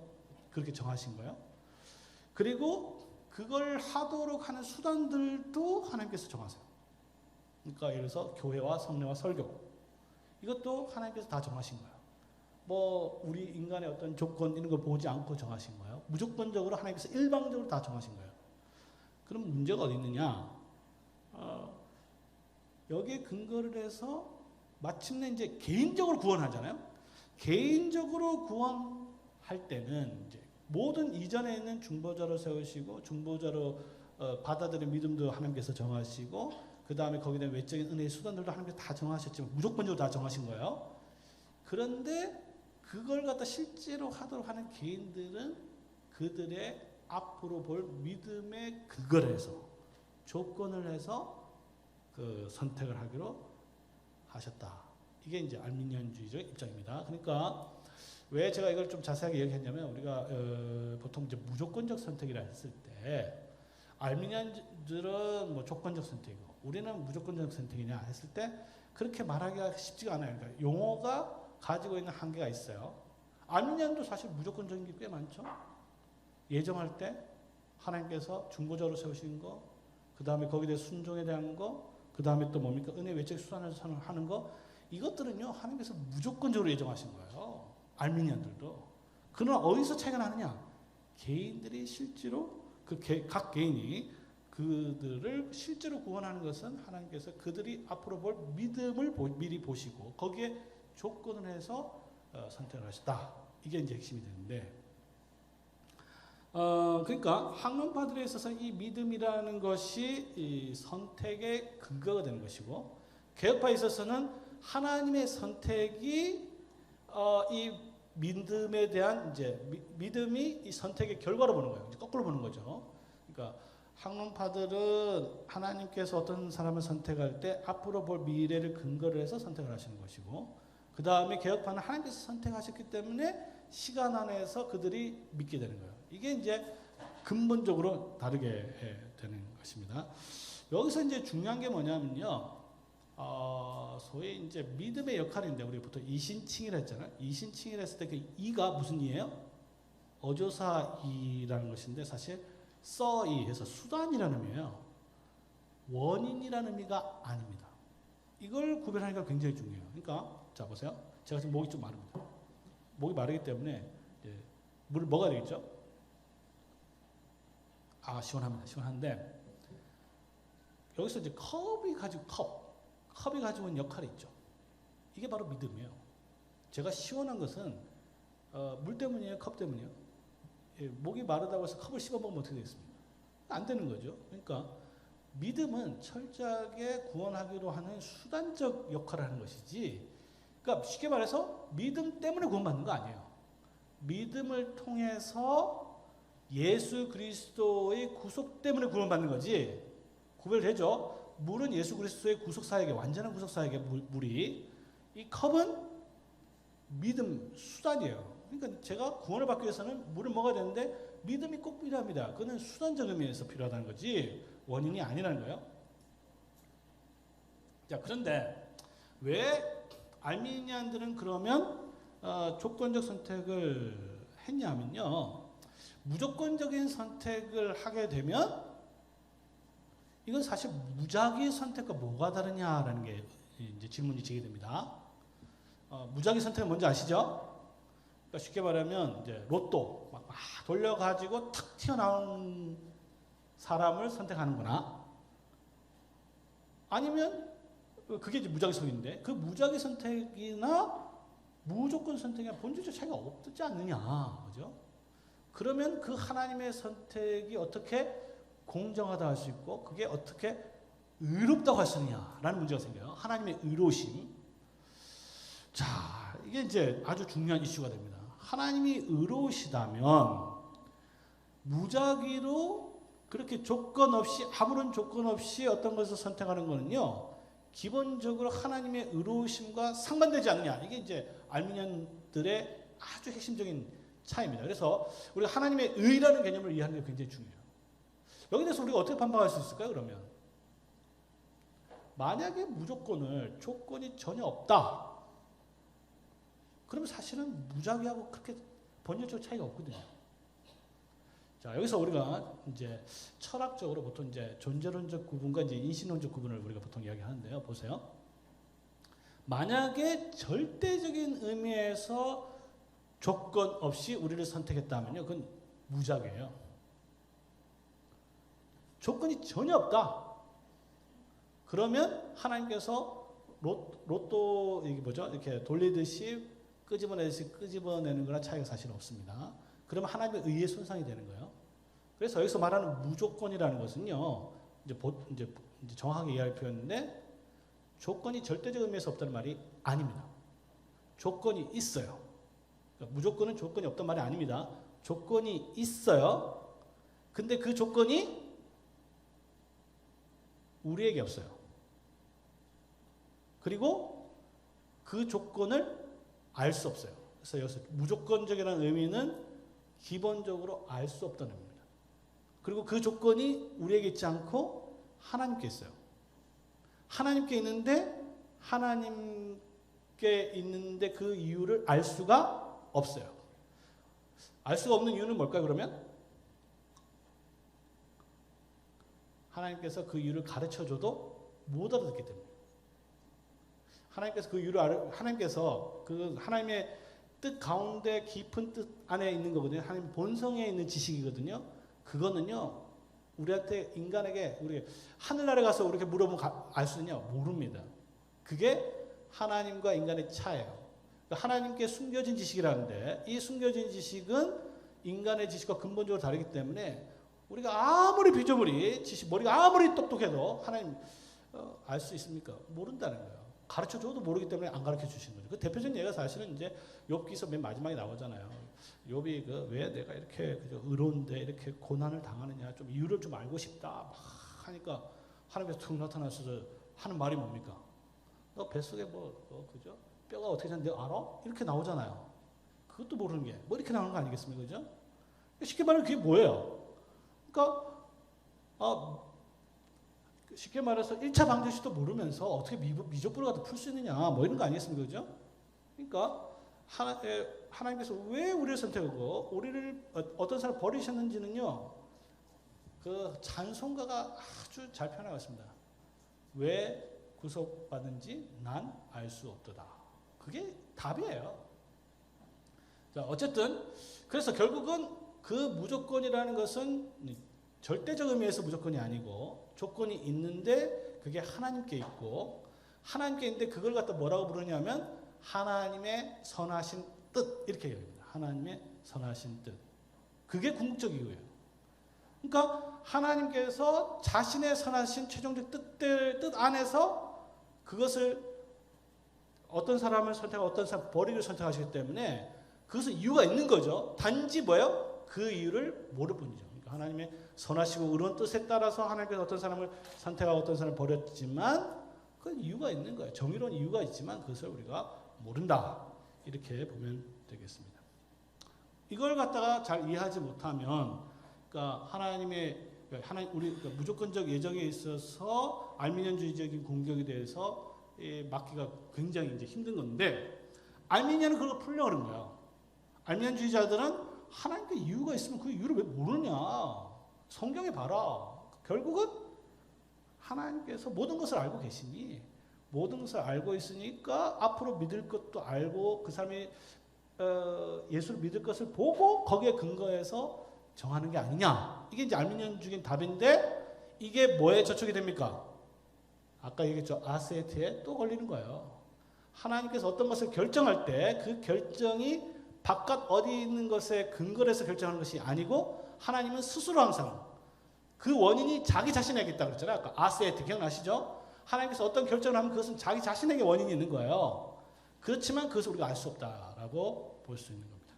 그렇게 정하신 거예요. 그리고 그걸 하도록 하는 수단들도 하나님께서 정하세요. 그러니까 예를 들어서 교회와 성례와 설교 이것도 하나님께서 다 정하신 거예요. 우리 인간의 어떤 조건 이런 걸 보지 않고 정하신 거예요. 무조건적으로 하나님께서 일방적으로 다 정하신 거예요. 그럼 문제가 어디 있느냐? 여기에 근거를 해서 마침내 이제 개인적으로 구원하잖아요. 개인적으로 구원할 때는 이제 모든 이전에 있는 중보자로 세우시고 중보자로 받아들인 믿음도 하나님께서 정하시고 그 다음에 거기에 대한 외적인 은혜의 수단들도 하나님께서 다 정하셨지만 무조건적으로 다 정하신 거예요. 그런데 그걸 갖다 실제로 하도록 하는 개인들은 그들의 앞으로 볼 믿음의 근거를 해서 조건을 해서 그 선택을 하기로 하셨다. 이게 이제 알미니안주의적 입장입니다. 그러니까 왜 제가 이걸 좀 자세하게 얘기했냐면 우리가 보통 이제 무조건적 선택이라 했을 때 알미니안들은 뭐 조건적 선택이고 우리는 무조건적 선택이냐 했을 때 그렇게 말하기가 쉽지가 않아요. 그러니까 용어가 가지고 있는 한계가 있어요. 알미니안도 사실 무조건적인 게 꽤 많죠. 예정할 때 하나님께서 중보자로 세우신 거, 그 다음에 거기에 대해 순종에 대한 거, 그 다음에 또 뭡니까? 은혜 외적 수단을 하는 거, 이것들은요 하나님께서 무조건적으로 예정하신 거예요. 알미니안들도. 그러나 어디서 차이가 나느냐? 개인들이 실제로 각 개인이 그들을 실제로 구원하는 것은 하나님께서 그들이 앞으로 볼 믿음을 미리 보시고 거기에 조건을 해서 선택을 하셨다. 이게 이제 핵심이 되는데, 그러니까 학문파들에 있어서 이 믿음이라는 것이 이 선택의 근거가 되는 것이고, 개혁파에 있어서는 하나님의 선택이 이 믿음에 대한 이제 믿음이 이 선택의 결과로 보는 거예요. 이제 거꾸로 보는 거죠. 그러니까 학문파들은 하나님께서 어떤 사람을 선택할 때 앞으로 볼 미래를 근거로 해서 선택을 하시는 것이고, 그 다음에 개혁파는 하나님께서 선택하셨기 때문에 시간 안에서 그들이 믿게 되는 거예요. 이게 이제 근본적으로 다르게 되는 것입니다. 여기서 이제 중요한 게 뭐냐면요, 소위 이제 믿음의 역할인데 우리 보통 이신칭이라 했잖아요. 이신칭이라 했을 때 그 이가 무슨 이예요? 어조사 이라는 것인데 사실 써이 해서 수단이라는 의미예요. 원인이라는 의미가 아닙니다. 이걸 구별하기가 굉장히 중요해요. 그러니까 자 보세요. 제가 지금 목이 좀 마릅니다. 목이 마르기 때문에 물을 먹어야 되겠죠? 시원합니다. 시원한데 여기서 이제 컵이 가지고 있는 역할이 있죠. 이게 바로 믿음이에요. 제가 시원한 것은 물 때문이에요? 컵 때문이에요? 목이 마르다고 해서 컵을 씹어먹으면 어떻게 되겠습니까? 안 되는 거죠. 그러니까 믿음은 철저하게 구원하기로 하는 수단적 역할을 하는 것이지, 그러니까 쉽게 말해서 믿음 때문에 구원받는 거 아니에요. 믿음을 통해서 예수 그리스도의 구속 때문에 구원받는 거지. 구별되죠? 물은 예수 그리스도의 구속사역에, 완전한 구속사역에 물이, 이 컵은 믿음 수단이에요. 그러니까 제가 구원을 받기 위해서는 물을 먹어야 되는데 믿음이 꼭 필요합니다. 그는 수단적 의미에서 필요하다는 거지 원인이 아니라는 거예요. 자, 그런데 왜 알미니안들은 그러면 조건적 선택을 했냐면요, 무조건적인 선택을 하게 되면 이건 사실 무작위 선택과 뭐가 다르냐라는 게 이제 질문이 제기됩니다. 무작위 선택은 뭔지 아시죠? 그러니까 쉽게 말하면 이제 로또 막 돌려가지고 탁 튀어나온 사람을 선택하는구나. 아니면 그게 이제 무작위 선택인데 그 무작위 선택이나 무조건 선택이나 본질적 차이가 없지 않느냐, 그죠? 그러면 그 하나님의 선택이 어떻게 공정하다 할 수 있고 그게 어떻게 의롭다고 할 수 있느냐라는 문제가 생겨요. 하나님의 의로우심. 자, 이게 이제 아주 중요한 이슈가 됩니다. 하나님이 의로우시다면 무작위로 그렇게 조건 없이, 아무런 조건 없이 어떤 것을 선택하는 거는요, 기본적으로 하나님의 의로우심과 상반되지 않느냐. 이게 이제 알미니안들의 아주 핵심적인 차이입니다. 그래서 우리가 하나님의 의라는 개념을 이해하는 게 굉장히 중요해요. 여기 대해서 우리가 어떻게 판단할 수 있을까요? 그러면 만약에 무조건을, 조건이 전혀 없다, 그러면 사실은 무작위하고 그렇게 본질적 차이가 없거든요. 자, 여기서 우리가 이제 철학적으로 보통 이제 존재론적 구분과 이제 인신론적 구분을 우리가 보통 이야기하는데요. 보세요. 만약에 절대적인 의미에서 조건 없이 우리를 선택했다면요, 그건 무작위예요. 조건이 전혀 없다. 그러면 하나님께서 로또 이게 뭐죠? 이렇게 돌리듯이 끄집어내는 거나 차이가 사실 없습니다. 그러면 하나님의 의의 손상이 되는 거예요. 그래서 여기서 말하는 무조건이라는 것은요, 이제 이제 정확하게 이해할 필요가 있는데 조건이 절대적 의미에서 없다는 말이 아닙니다. 조건이 있어요. 그러니까 무조건은 조건이 없단 말이 아닙니다. 조건이 있어요. 근데 그 조건이 우리에게 없어요. 그리고 그 조건을 알 수 없어요. 그래서 여기서 무조건적이라는 의미는 기본적으로 알 수 없다는 의미입니다. 그리고 그 조건이 우리에게 있지 않고 하나님께 있어요. 하나님께 있는데 하나님께 있는데 그 이유를 알 수가 없어요. 알 수가 없는 이유는 뭘까요, 그러면? 하나님께서 그 이유를 가르쳐줘도 못 알아듣기 때문에. 하나님께서 그 이유를 하나님께서 그 하나님의 뜻 가운데 깊은 뜻 안에 있는 거거든요. 하나님 본성에 있는 지식이거든요. 그거는요, 우리한테 인간에게 우리 하늘나라에 가서 이렇게 물어보면 알 수 있냐? 모릅니다. 그게 하나님과 인간의 차예요. 그러니까 하나님께 숨겨진 지식이라는데 이 숨겨진 지식은 인간의 지식과 근본적으로 다르기 때문에 우리가 아무리 비조물이 머리가 아무리 똑똑해도 하나님 알 수 있습니까? 모른다는 거예요. 가르쳐줘도 모르기 때문에 안 가르쳐 주시는 거죠. 그 대표적인 예가 사실은 이제 욥기서 맨 마지막에 나오잖아요. 욥이 왜 내가 이렇게 의로운데 이렇게 고난을 당하느냐, 좀 이유를 좀 알고 싶다 막 하니까 하나님께서 툭 나타나셔서 하는 말이 뭡니까? 너 뱃속에 그죠? 뼈가 어떻게 되는지 알아? 이렇게 나오잖아요. 그것도 모르는 게 뭐 이렇게 나오는 거 아니겠습니까? 그죠? 쉽게 말하면 그게 뭐예요? 그러니까 쉽게 말해서 1차 방정식도 모르면서 어떻게 미적분을 갖다 풀 수 있느냐, 뭐 이런 거 아니겠습니까? 그죠? 그러니까 하나님께서 왜 우리를 선택하고 우리를 어떤 사람을 버리셨는지는요, 그 찬송가가 아주 잘 표현하고 있습니다. 왜 구속받은지 난 알 수 없도다. 그게 답이에요. 자, 어쨌든 그래서 결국은 그 무조건이라는 것은 절대적 의미에서 무조건이 아니고 조건이 있는데 그게 하나님께 있고, 하나님께 있는데 그걸 갖다 뭐라고 부르냐면 하나님의 선하신 뜻, 이렇게 얘기합니다. 하나님의 선하신 뜻. 그게 궁극적 이유예요. 그러니까 하나님께서 자신의 선하신 최종적 뜻 안에서 그것을 어떤 사람을 선택하고 어떤 사람 버리기를 선택하시기 때문에 그것은 이유가 있는 거죠. 단지 뭐예요? 그 이유를 모를 뿐이죠. 그러니까 하나님의 선하시고 의로운 뜻에 따라서 하나님께서 어떤 사람을 선택하고 어떤 사람을 버렸지만 그건 이유가 있는 거예요. 정의로운 이유가 있지만 그것을 우리가 모른다. 이렇게 보면 되겠습니다. 이걸 갖다가 잘 이해하지 못하면, 그러니까 우리 무조건적 예정에 있어서 알미니언주의적인 공격에 대해서 막기가 굉장히 이제 힘든 건데, 알미니언은 그걸 풀려고 그런 거예요. 알미니언주의자들은 하나님께 이유가 있으면 그 이유를 왜 모르냐? 성경에 봐라. 결국은 하나님께서 모든 것을 알고 계시니, 모든 것을 알고 있으니까 앞으로 믿을 것도 알고 그 사람이 예수를 믿을 것을 보고 거기에 근거해서 정하는 게 아니냐. 이게 이제 알미니언주의적인 답인데, 이게 뭐에 저촉이 됩니까? 아까 얘기했죠. 아세트에 또 걸리는 거예요. 하나님께서 어떤 것을 결정할 때 그 결정이 바깥 어디 있는 것에 근거를 해서 결정하는 것이 아니고 하나님은 스스로 항상 그 원인이 자기 자신에게 있다고 그랬잖아요. 아까 아세트 기억나시죠? 하나님께서 어떤 결정을 하면 그것은 자기 자신에게 원인이 있는 거예요. 그렇지만 그것을 우리가 알 수 없다라고 볼 수 있는 겁니다.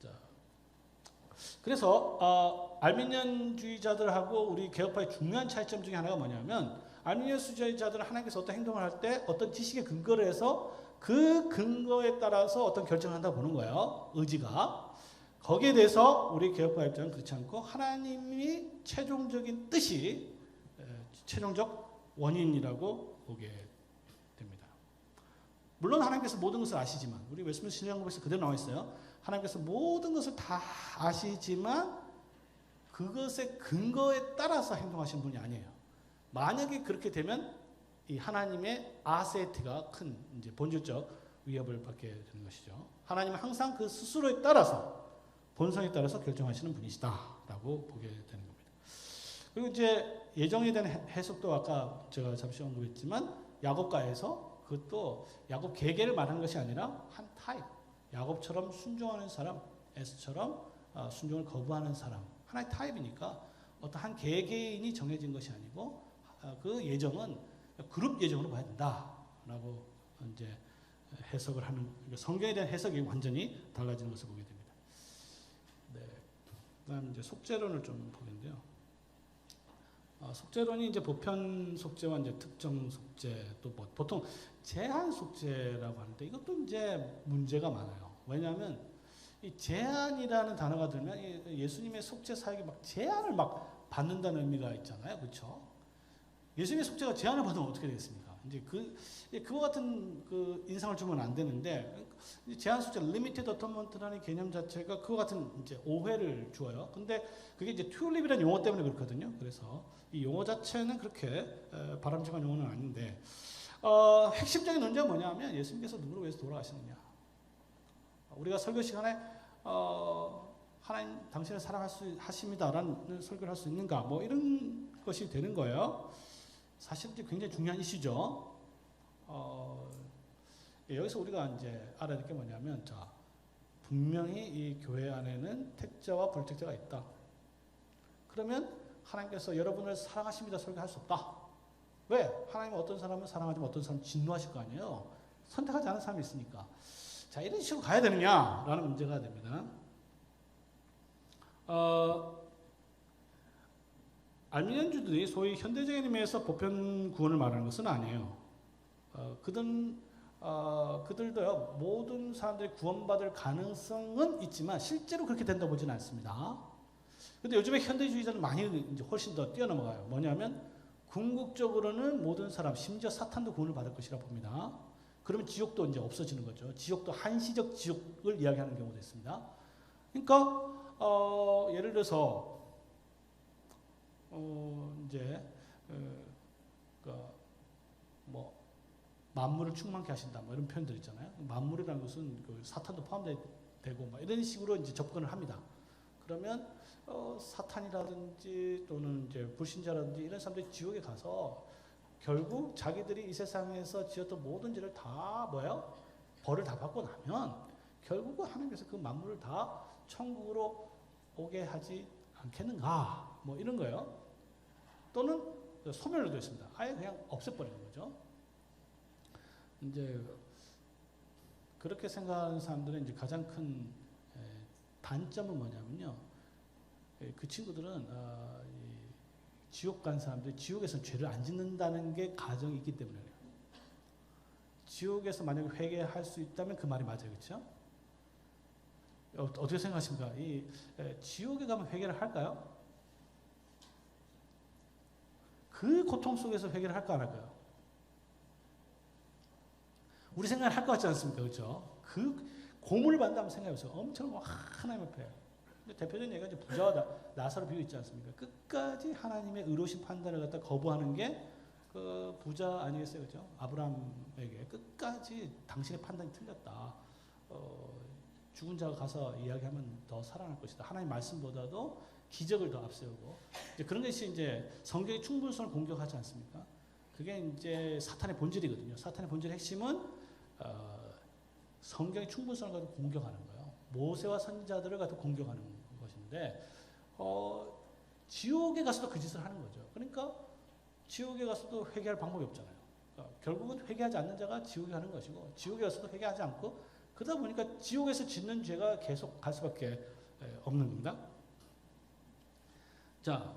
자, 그래서 알미니언주의자들하고 우리 개혁파의 중요한 차이점 중에 하나가 뭐냐면, 알미니언주의자들은 하나님께서 어떤 행동을 할 때 어떤 지식에 근거를 해서 그 근거에 따라서 어떤 결정을 한다고 보는 거예요. 의지가. 거기에 대해서 우리 개혁파 입장은 그렇지 않고 하나님이 최종적인 뜻이 최종적 원인이라고 보게 됩니다. 물론 하나님께서 모든 것을 아시지만, 우리 웨스트민스터 신앙고백에서 그대로 나와 있어요. 하나님께서 모든 것을 다 아시지만 그것의 근거에 따라서 행동하시는 분이 아니에요. 만약에 그렇게 되면 이 하나님의 아세트가 큰 이제 본질적 위협을 받게 되는 것이죠. 하나님은 항상 그 스스로에 따라서, 본성에 따라서 결정하시는 분이시다라고 보게 되는 겁니다. 그리고 이제 예정에 대한 해석도 아까 제가 잠시 언급했지만 야곱가에서 그것도 야곱 계계를 말하는 것이 아니라 한 타입, 야곱처럼 순종하는 사람, 에스처럼 순종을 거부하는 사람, 하나의 타입이니까 어떤 한 개개인이 정해진 것이 아니고 그 예정은 그룹 예정으로 봐야 된다라고 이제 해석을 하는, 성경에 대한 해석이 완전히 달라지는 것을 보게 됩니다. 네. 그다음 이제 속죄론을 좀 보겠는데요. 속죄론이 이제 보편 속죄와 이제 특정 속죄, 또 뭐 보통 제한 속죄라고 하는데 이것도 이제 문제가 많아요. 왜냐하면 이 제한이라는 단어가 들면 예수님의 속죄 사역이 막 제한을 막 받는다는 의미가 있잖아요, 그렇죠? 예수님의 속죄가 제한을 받으면 어떻게 되겠습니까? 이제 그와 같은 그 인상을 주면 안 되는데, 제한 속죄, limited atonement라는 개념 자체가 그와 같은 이제 오해를 주어요. 근데 그게 이제 튤립이라는 용어 때문에 그렇거든요. 그래서 이 용어 자체는 그렇게 바람직한 용어는 아닌데, 핵심적인 논제가 뭐냐면 예수님께서 누구를 위해서 돌아가시느냐. 우리가 설교 시간에 하나님 당신을 사랑하십니다라는 설교를 할 수 있는가, 뭐 이런 것이 되는 거예요. 사실 이제 굉장히 중요한 이슈죠. 여기서 우리가 이제 알아야 될 게 뭐냐면, 자, 분명히 이 교회 안에는 택자와 불택자가 있다. 그러면 하나님께서 여러분을 사랑하십니다 설교할 수 없다. 왜? 하나님은 어떤 사람을 사랑하지만 어떤 사람을 진노하실 거 아니에요. 선택하지 않은 사람이 있으니까. 자, 이런 식으로 가야 되느냐라는 문제가 됩니다. 알미니안주들이 소위 현대적인 의미에서 보편 구원을 말하는 것은 아니에요. 그들도요, 모든 사람들이 구원받을 가능성은 있지만 실제로 그렇게 된다고 보지는 않습니다. 근데 요즘에 현대주의자는 많이 이제 훨씬 더 뛰어넘어가요. 뭐냐면 궁극적으로는 모든 사람, 심지어 사탄도 구원을 받을 것이라 봅니다. 그러면 지옥도 이제 없어지는 거죠. 지옥도 한시적 지옥을 이야기하는 경우도 있습니다. 그러니까 예를 들어서 이제 뭐 만물을 충만케 하신다, 뭐 이런 표현들 있잖아요. 만물이라는 것은 그 사탄도 포함되고 뭐 이런 식으로 이제 접근을 합니다. 그러면 사탄이라든지 또는 이제 불신자라든지 이런 사람들이 지옥에 가서 결국 자기들이 이 세상에서 지었던 모든 죄를 다 뭐예요? 벌을 다 받고 나면 결국은 하나님께서 그 만물을 다 천국으로 오게 하지 않겠는가? 뭐 이런 거예요. 또는 소멸로도 있습니다. 아예 그냥 없애버리는 거죠. 이제 그렇게 생각하는 사람들은 이제 가장 큰 단점은 뭐냐면요. 그 친구들은 지옥 간 사람들이 지옥에서 죄를 안 짓는다는 게 가정이 있기 때문에 그래요. 지옥에서 만약에 회개할 수 있다면 그 말이 맞아요, 그렇죠? 어떻게 생각하십니까? 지옥에 가면 회개를 할까요? 그 고통 속에서 회개를 할까 안 할까요? 우리 생각을 할 것 같지 않습니까? 그렇죠? 그 고문을 받는다면 생각해보세요. 엄청 하나님 앞에. 대표적인 얘기가 이제 부자와 나사로 비유 있지 않습니까? 끝까지 하나님의 의로우신 판단을 갖다 거부하는 게 그 부자 아니겠어요? 그렇죠? 아브라함에게 끝까지 당신의 판단이 틀렸다. 죽은 자가 가서 이야기하면 더 살아날 것이다. 하나님 말씀보다도 기적을 더 앞세우고, 이제 그런 것이 이제 성경의 충분성을 공격하지 않습니까? 그게 이제 사탄의 본질이거든요. 사탄의 본질의 핵심은 성경의 충분성을 가지고 공격하는 거예요. 모세와 선지자들을 가지고 공격하는 것인데, 지옥에 가서도 그 짓을 하는 거죠. 그러니까 지옥에 가서도 회개할 방법이 없잖아요. 그러니까 결국은 회개하지 않는 자가 지옥에 가는 것이고, 지옥에 가서도 회개하지 않고, 그러다 보니까 지옥에서 짓는 죄가 계속 갈 수밖에 없는 겁니다. 자,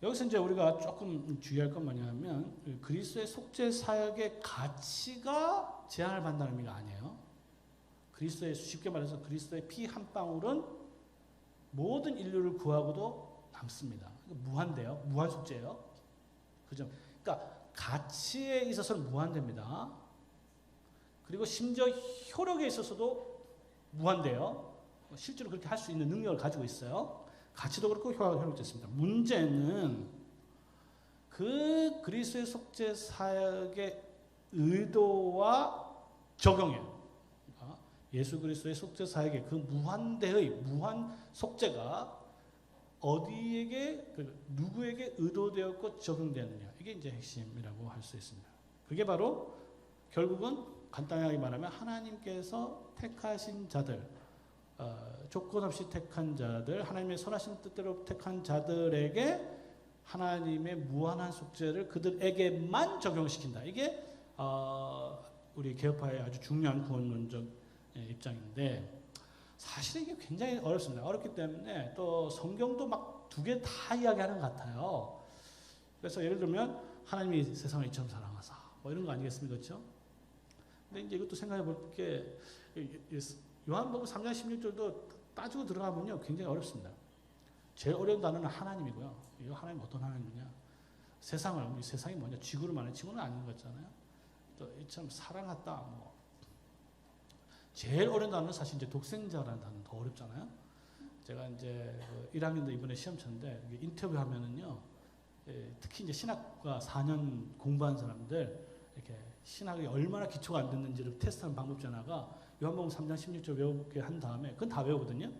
여기서 이제 우리가 조금 주의할 건 뭐냐면, 그리스도의 속죄 사역의 가치가 제한을 받는다는 의미가 아니에요. 그리스도의, 쉽게 말해서 그리스도의 피 한 방울은 모든 인류를 구하고도 남습니다. 무한대요. 무한 속죄예요. 그죠? 그러니까 가치에 있어서는 무한대입니다. 그리고 심지어 효력에 있어서도 무한대요. 실제로 그렇게 할 수 있는 능력을 가지고 있어요. 가치도 그렇고 효력도 있습니다. 문제는 그 그리스도의 속죄 사역의 의도와 적용이에요. 그러니까 예수 그리스도의 속죄 사역의 그 무한대의 무한 속죄가 어디에게, 누구에게 의도되었고 적용되느냐, 이게 이제 핵심이라고 할 수 있습니다. 그게 바로 결국은 간단하게 말하면 하나님께서 택하신 자들, 조건 없이 택한 자들, 하나님의 선하신 뜻대로 택한 자들에게 하나님의 무한한 속죄를 그들에게만 적용시킨다. 이게 우리 개혁파의 아주 중요한 구원론적 입장인데, 사실 이게 굉장히 어렵습니다. 어렵기 때문에 또 성경도 막 두 개 다 이야기하는 것 같아요. 그래서 예를 들면 하나님이 세상을 이처럼 사랑하사 뭐 이런 거 아니겠습니까? 그렇죠? 근데 이제 이것도 생각해 볼 게, 요한복음 3장 16절도 따지고 들어가면요 굉장히 어렵습니다. 제일 어려운 단어는 하나님이고요. 이거 하나님 어떤 하나님이냐? 세상이 뭐냐? 지구를 말하는, 지구는 아닌 것 같잖아요. 또 이처럼 사랑했다. 뭐 제일 어려운 단어는 사실 이제 독생자라는 단어는 더 어렵잖아요. 제가 이제 1학년도 이번에 시험 쳤는데 인터뷰하면은요, 특히 이제 신학과 4년 공부한 사람들 이렇게 신학이 얼마나 기초가 안 됐는지를 테스트하는 방법 중 하나가 요한복음 3장 16절 외우게 한 다음에, 그건 다 외우거든요.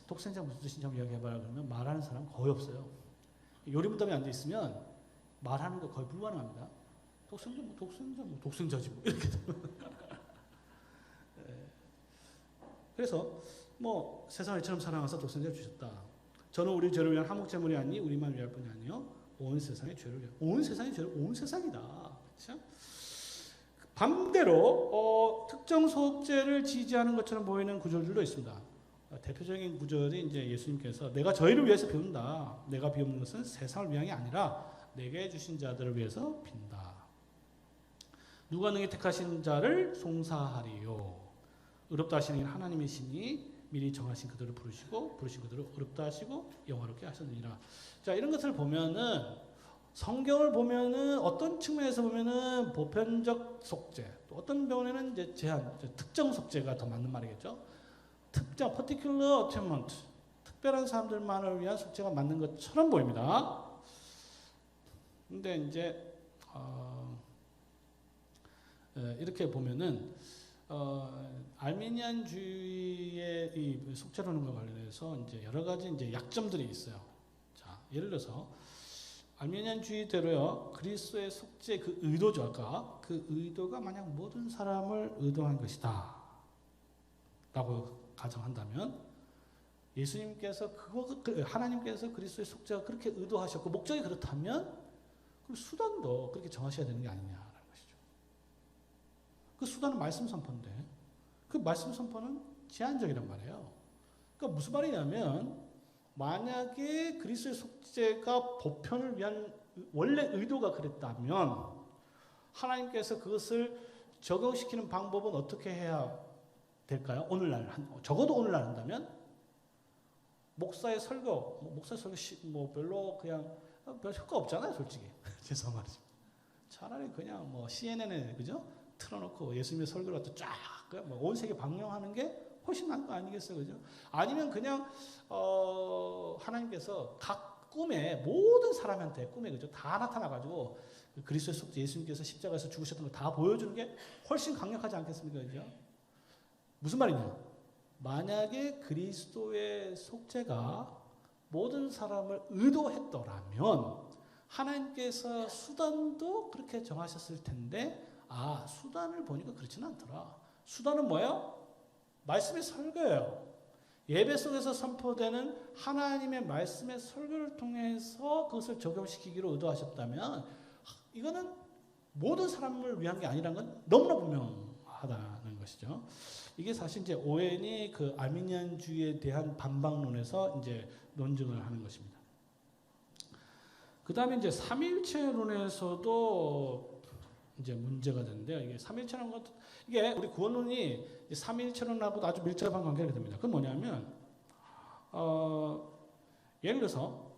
독생자 무슨 뜻인지 한번 이야기해봐라 그러면 말하는 사람 거의 없어요. 요리문답이 안 돼 있으면 말하는 거 거의 불가능합니다. 독생자지 뭐 이렇게. 그래서 뭐 세상을 이처럼 사랑하사 독생자를 주셨다. 저는 우리 죄를 위한 화목제물이 아니 우리만 위할 뿐이 아니요 온 세상의 죄를 위한, 온 세상의 죄를, 온 세상이다. 그렇죠? 반대로 특정 속죄를 지지하는 것처럼 보이는 구절들도 있습니다. 대표적인 구절이 이제 예수님께서 내가 저희를 위해서 비운다. 내가 비우는 것은 세상을 위한 게 아니라 내게 주신 자들을 위해서 빈다. 누가 능히 택하신 자를 송사하리요. 의롭다 하시는 하나님이시니 미리 정하신 그들을 부르시고 부르신 그들을 의롭다 하시고 영화롭게 하셨느니라. 자, 이런 것을 보면은, 성경을 보면은 어떤 측면에서 보면은 보편적 속죄, 또 어떤 경우에는 이제 제한, 특정 속죄가 더 맞는 말이겠죠. 특정 particular atonement, 특별한 사람들만을 위한 속죄가 맞는 것처럼 보입니다. 근데 이제 이렇게 보면은 알미니안주의의 이 속죄론과 관련해서 이제 여러 가지 이제 약점들이 있어요. 자, 예를 들어서 알미니안주의대로요, 그리스도의 속죄 그 의도죠. 아까 그 의도가 만약 모든 사람을 의도한 것이다 라고 가정한다면, 예수님께서 하나님께서 그리스도의 속죄가 그렇게 의도하셨고 목적이 그렇다면 그 수단도 그렇게 정하셔야 되는 게 아니냐라는 것이죠. 그 수단은 말씀 선포인데 그 말씀 선포는 제한적이란 말이에요. 그러니까 무슨 말이냐면, 만약에 그리스도의 속죄가 보편을 위한 원래 의도가 그랬다면 하나님께서 그것을 적용시키는 방법은 어떻게 해야 될까요? 오늘날, 적어도 오늘날 한다면 목사의 설교 뭐 별로 그냥 별 효과 없잖아요, 솔직히. 죄송한 말이죠. 차라리 그냥 뭐 CNN에 그죠? 틀어놓고 예수님의 설교를 갖다 쫙 온 세계 방영하는 게 훨씬 나은 거 아니겠어요, 그죠? 아니면 그냥 하나님께서 각 꿈에 모든 사람한테 꿈에 그죠? 다 나타나가지고 그리스도의 속죄, 예수님께서 십자가에서 죽으셨던 거 다 보여주는 게 훨씬 강력하지 않겠습니까, 그죠? 무슨 말이냐? 만약에 그리스도의 속죄가 모든 사람을 의도했더라면 하나님께서 수단도 그렇게 정하셨을 텐데, 수단을 보니까 그렇지는 않더라. 수단은 뭐예요? 말씀의 설교예요. 예배 속에서 선포되는 하나님의 말씀의 설교를 통해서 그것을 적용시키기로 의도하셨다면 이거는 모든 사람을 위한 게 아니라는 건 너무나 분명하다는 것이죠. 이게 사실 이제 오웬이 그 아르미니안주의에 대한 반박론에서 이제 논증을 하는 것입니다. 그 다음에 이제 삼위일체론에서도 이제 문제가 되는데요. 이게 삼위일체라는 것, 이게 우리 구원론이 삼위일체론하고도 아주 밀접한 관계가 됩니다. 그건 뭐냐면, 예를 들어서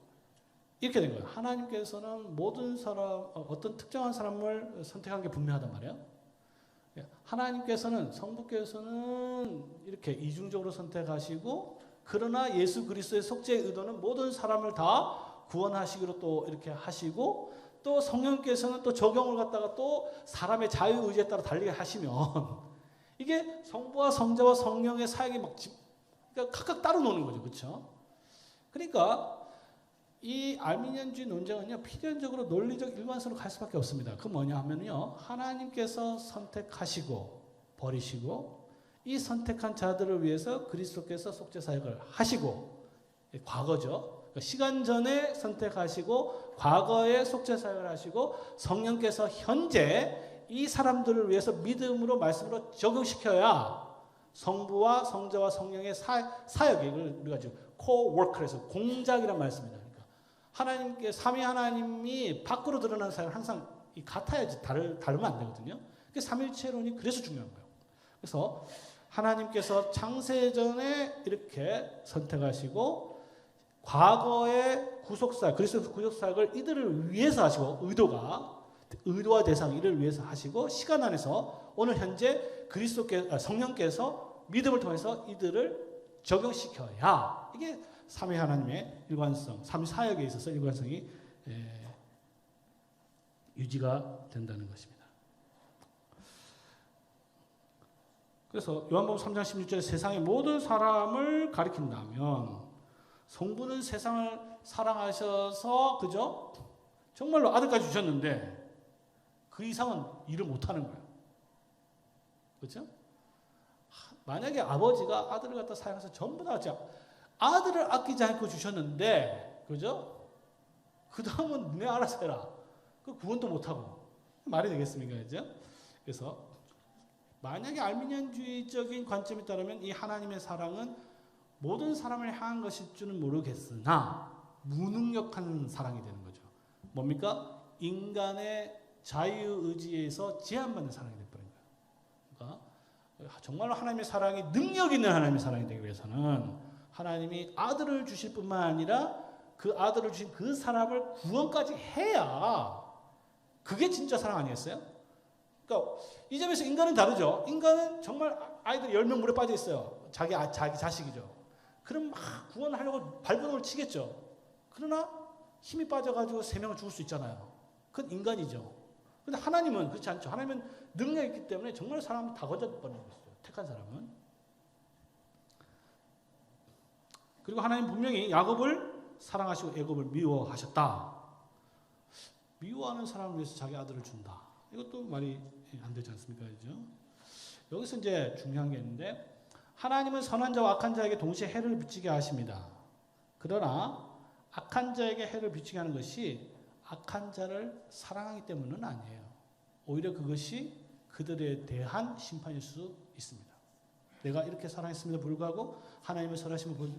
이렇게 된 거예요. 하나님께서는 모든 사람, 어떤 특정한 사람을 선택한 게 분명하단 말이에요. 하나님께서는, 성부께서는 이렇게 이중적으로 선택하시고, 그러나 예수 그리스도의 속죄의 의도는 모든 사람을 다 구원하시기로 또 이렇게 하시고, 또 성령께서는 또 적용을 갖다가 또 사람의 자유의지에 따라 달리게 하시면, 이게 성부와 성자와 성령의 사역이 막 그러니까 각각 따로 노는 거죠. 그렇죠? 그러니까 이 알미니안주의 논쟁은요, 필연적으로 논리적 일관성으로 갈 수밖에 없습니다. 그 뭐냐 하면요, 하나님께서 선택하시고 버리시고 이 선택한 자들을 위해서 그리스도께서 속죄 사역을 하시고, 과거죠. 그러니까 시간 전에 선택하시고 과거에 속죄 사역을 하시고 성령께서 현재 이 사람들을 위해서 믿음으로 말씀으로 적용시켜야 성부와 성자와 성령의 사역이 우리가 지금 코워크에서 공작이란 말씀입니다. 그러니까 하나님께 삼위 하나님이 밖으로 드러나는 사역은 항상 같아야지 다르면 안 되거든요. 그게 삼일체론이 그래서 중요한 거예요. 그래서 하나님께서 창세전에 이렇게 선택하시고 과거의 구속사역, 그리스도 구속사역을 이들을 위해서 하시고 의도와 대상 이를 위해서 하시고 시간 안에서 오늘 현재 성령께서 믿음을 통해서 이들을 적용시켜야 이게 삼위 하나님의 일관성, 삼위 사역에 있어서 일관성이 유지가 된다는 것입니다. 그래서 요한복음 3장 16절에 세상의 모든 사람을 가리킨다면 성부는 세상을 사랑하셔서 그죠? 정말로 아들까지 주셨는데 그 이상은 일을 못하는 거예요. 그렇죠? 만약에 아버지가 아들을 갖다 사랑해서 전부 다 아들을 아끼지 않고 주셨는데 그죠? 그 다음은 내 알아서 해라. 그 구원도 못하고 말이 되겠습니까? 그죠? 그래서 만약에 알미니안주의적인 관점에 따르면 이 하나님의 사랑은 모든 사람을 향한 것일 줄은 모르겠으나 무능력한 사랑이 되는 거죠. 뭡니까? 인간의 자유의지에서 제한받는 사랑이 되어버린 거예요. 그러니까 정말로 하나님의 사랑이 능력 있는 하나님의 사랑이 되기 위해서는 하나님이 아들을 주실 뿐만 아니라 그 아들을 주신 그 사람을 구원까지 해야 그게 진짜 사랑 아니겠어요? 그러니까 이 점에서 인간은 다르죠. 인간은 정말 아이들 10명 물에 빠져 있어요. 자기 자식이죠. 그럼 막 구원하려고 발버둥을 치겠죠. 그러나 힘이 빠져가지고 3명을 죽을 수 있잖아요. 그건 인간이죠. 근데 하나님은 그렇지 않죠. 하나님은 능력이 있기 때문에 정말 사람을 다 건져버리는 것이죠. 택한 사람은. 그리고 하나님 분명히 야곱을 사랑하시고 애굽을 미워하셨다. 미워하는 사람을 위해서 자기 아들을 준다. 이것도 말이 안 되지 않습니까? 그죠? 여기서 이제 중요한 게 있는데 하나님은 선한 자와 악한 자에게 동시에 해를 비치게 하십니다. 그러나 악한 자에게 해를 비치게 하는 것이 악한 자를 사랑하기 때문은 아니에요. 오히려 그것이 그들에 대한 심판일 수 있습니다. 내가 이렇게 사랑했음에도 불구하고 하나님의 선하심을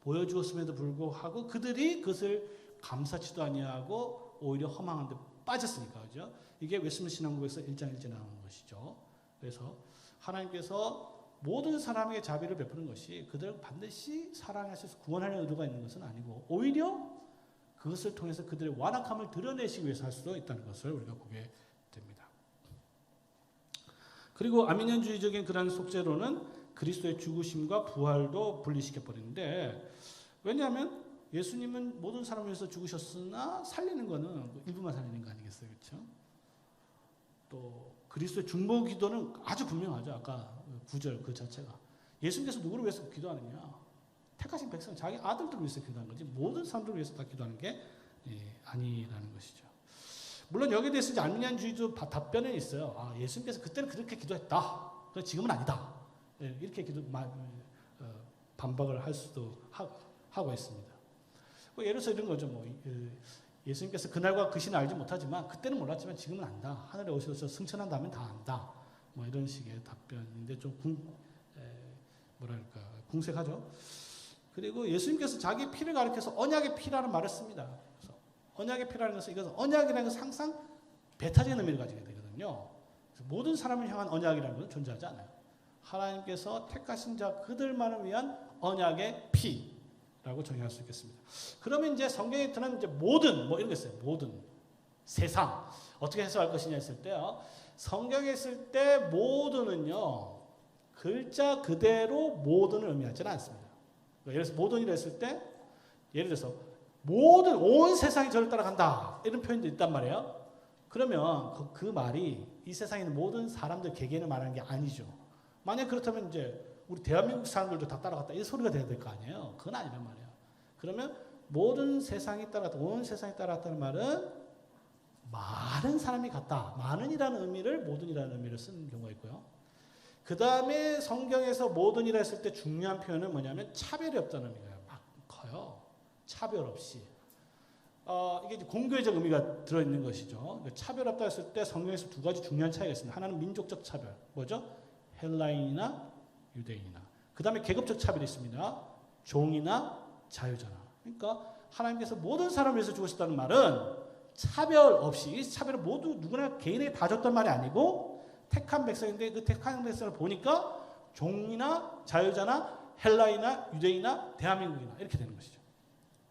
보여주었음에도 불구하고 그들이 그것을 감사치도 아니하고 오히려 허망한 데 빠졌으니까. 그죠? 이게 웨스민스터 신앙국에서 1장 1절에 나오는 것이죠. 그래서 하나님께서 모든 사람에게 자비를 베푸는 것이 그들을 반드시 사랑하셔서 구원하는 의도가 있는 것은 아니고 오히려 그것을 통해서 그들의 완악함을 드러내시기 위해서 할 수도 있다는 것을 우리가 보게 됩니다. 그리고 아미니안주의적인 그런 속죄로는 그리스도의 죽으심과 부활도 분리시켜버리는데 왜냐하면 예수님은 모든 사람을 위해서 죽으셨으나 살리는 거는 일부만 살리는 거 아니겠어요? 그렇죠? 또 그리스도의 중보 기도는 아주 분명하죠. 아까 9절 그 자체가. 예수님께서 누구를 위해서 기도하느냐? 택하신 백성, 자기 아들들을 위해서 기도하는 거지 모든 사람들을 위해서 다 기도하는 게 아니라는 것이죠. 물론 여기에 대해서 이제 알미니안주의도 답변은 있어요. 예수님께서 그때는 그렇게 기도했다. 그런데 지금은 아니다. 이렇게 반박을 할 수도 하고 있습니다. 예를 들어서 이런 거죠. 예수님께서 그날과 그 시는 알지 못하지만 그때는 몰랐지만 지금은 안다. 하늘에 오셔서 승천한다면 다 안다. 이런 식의 답변인데 좀 궁색하죠. 그리고 예수님께서 자기 피를 가리켜서 언약의 피라는 말을 씁니다. 그래서 언약의 피라는 것은 이것은 언약이라는 것은 항상 배타적인 의미를 가지게 되거든요. 모든 사람을 향한 언약이라는 것은 존재하지 않아요. 하나님께서 택하신 자 그들만을 위한 언약의 피라고 정의할 수 있겠습니다. 그러면 이제 성경에 드는 이제 모든 이런 게 있어요. 모든 세상 어떻게 해석할 것이냐 했을 때요. 성경에 있을 때 모든은요 글자 그대로 모든을 의미하지는 않습니다. 예를 들어서 모든이라 했을 때 예를 들어서 모든 온 세상이 저를 따라간다 이런 표현도 있단 말이에요. 그러면 그 말이 이 세상에 있는 모든 사람들 개개인을 말하는 게 아니죠. 만약 그렇다면 이제 우리 대한민국 사람들도 다 따라갔다 이 소리가 돼야 될 거 아니에요. 그건 아니란 말이에요. 그러면 모든 세상이 따라갔다 온 세상이 따라갔다는 말은 많은 사람이 갔다. 많은이라는 의미를 모든이라는 의미를 쓰는 경우가 있고요. 그 다음에 성경에서 모든이라 했을 때 중요한 표현은 뭐냐면 차별이 없다는 의미가 막 커요. 차별 없이. 이게 이제 공교회적 의미가 들어있는 것이죠. 차별 없다 했을 때 성경에서 두 가지 중요한 차이가 있습니다. 하나는 민족적 차별. 뭐죠? 헬라인이나 유대인이나. 그 다음에 계급적 차별이 있습니다. 종이나 자유자나. 그러니까 하나님께서 모든 사람을 위해서 죽으셨다는 말은 차별 없이, 이 차별을 모두 누구나 개인에게 다 줬단 말이 아니고 택한 백성인데 그 택한 백성을 보니까 종이나 자유자나 헬라인이나 유대인이나 대한민국이나 이렇게 되는 것이죠.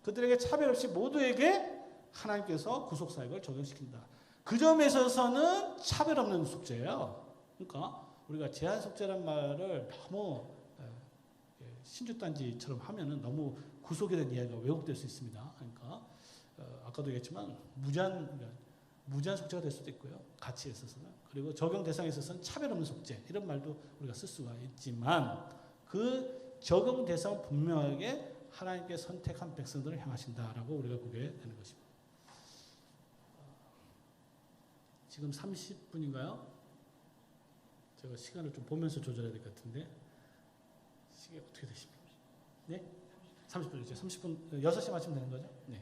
그들에게 차별 없이 모두에게 하나님께서 구속사역을 적용시킨다. 그 점에 있어서는 차별 없는 속죄예요. 그러니까 우리가 제한속죄란 말을 너무 신주단지처럼 하면은 너무 구속에 대한 이야기가 왜곡될 수 있습니다. 그러니까 아까도 얘기했지만 무제한 속죄가 될 수도 있고요. 가치에 있어서는. 그리고 적용 대상에 있어서는 차별 없는 속죄 이런 말도 우리가 쓸 수가 있지만 그 적용 대상은 분명하게 하나님께 선택한 백성들을 향하신다라고 우리가 보게 되는 것입니다. 지금 30분인가요? 제가 시간을 좀 보면서 조절해야 될 것 같은데 시계 어떻게 되십니까? 네? 30분이죠. 30분 6시 마치면 되는 거죠? 네.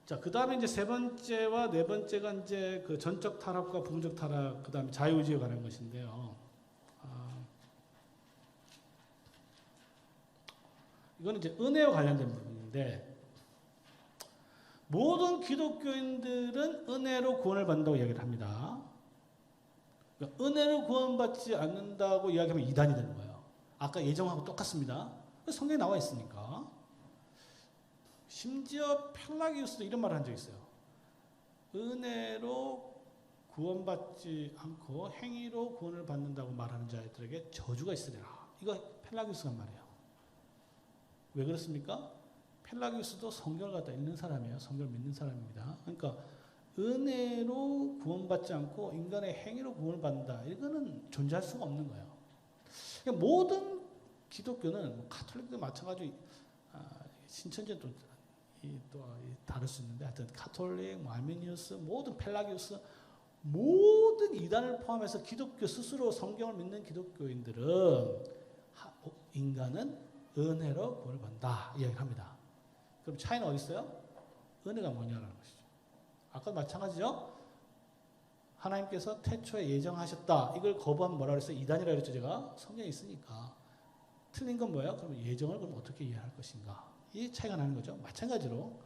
자, 그 다음에 이제 세 번째와 네 번째가 이제 그 전적 타락과 부분적 타락, 그 다음에 자유의지에 관한 것인데요. 이거는 이제 은혜와 관련된 부분인데, 모든 기독교인들은 은혜로 구원을 받는다고 이야기를 합니다. 그러니까 은혜로 구원받지 않는다고 이야기하면 이단이 되는 거예요. 아까 예정하고 똑같습니다. 성경에 나와 있으니까. 심지어 펠라기우스도 이런 말을 한 적이 있어요. 은혜로 구원받지 않고 행위로 구원을 받는다고 말하는 자들에게 저주가 있으리라. 이거 펠라기우스가 말이에요. 왜 그렇습니까? 펠라기우스도 성경을 갖다 읽는 사람이에요. 성경을 믿는 사람입니다. 그러니까 은혜로 구원받지 않고 인간의 행위로 구원을 받는다. 이거는 존재할 수가 없는 거예요. 그러니까 모든 기독교는 가톨릭도 마찬가지로 신천지도 또 다를 수 있는데 하여튼 가톨릭, 아르미니우스, 모든 펠라기우스 모든 이단을 포함해서 기독교 스스로 성경을 믿는 기독교인들은 인간은 은혜로 구원을 받는다 이야기를 합니다. 그럼 차이는 어디 있어요? 은혜가 뭐냐라는 것이죠. 아까 마찬가지죠. 하나님께서 태초에 예정하셨다. 이걸 거부하면 뭐라 그랬어요? 이단이라 그랬죠. 제가 성경에 있으니까. 틀린 건 뭐예요? 그럼 예정을 그럼 어떻게 이해할 것인가? 이 차이가 나는 거죠. 마찬가지로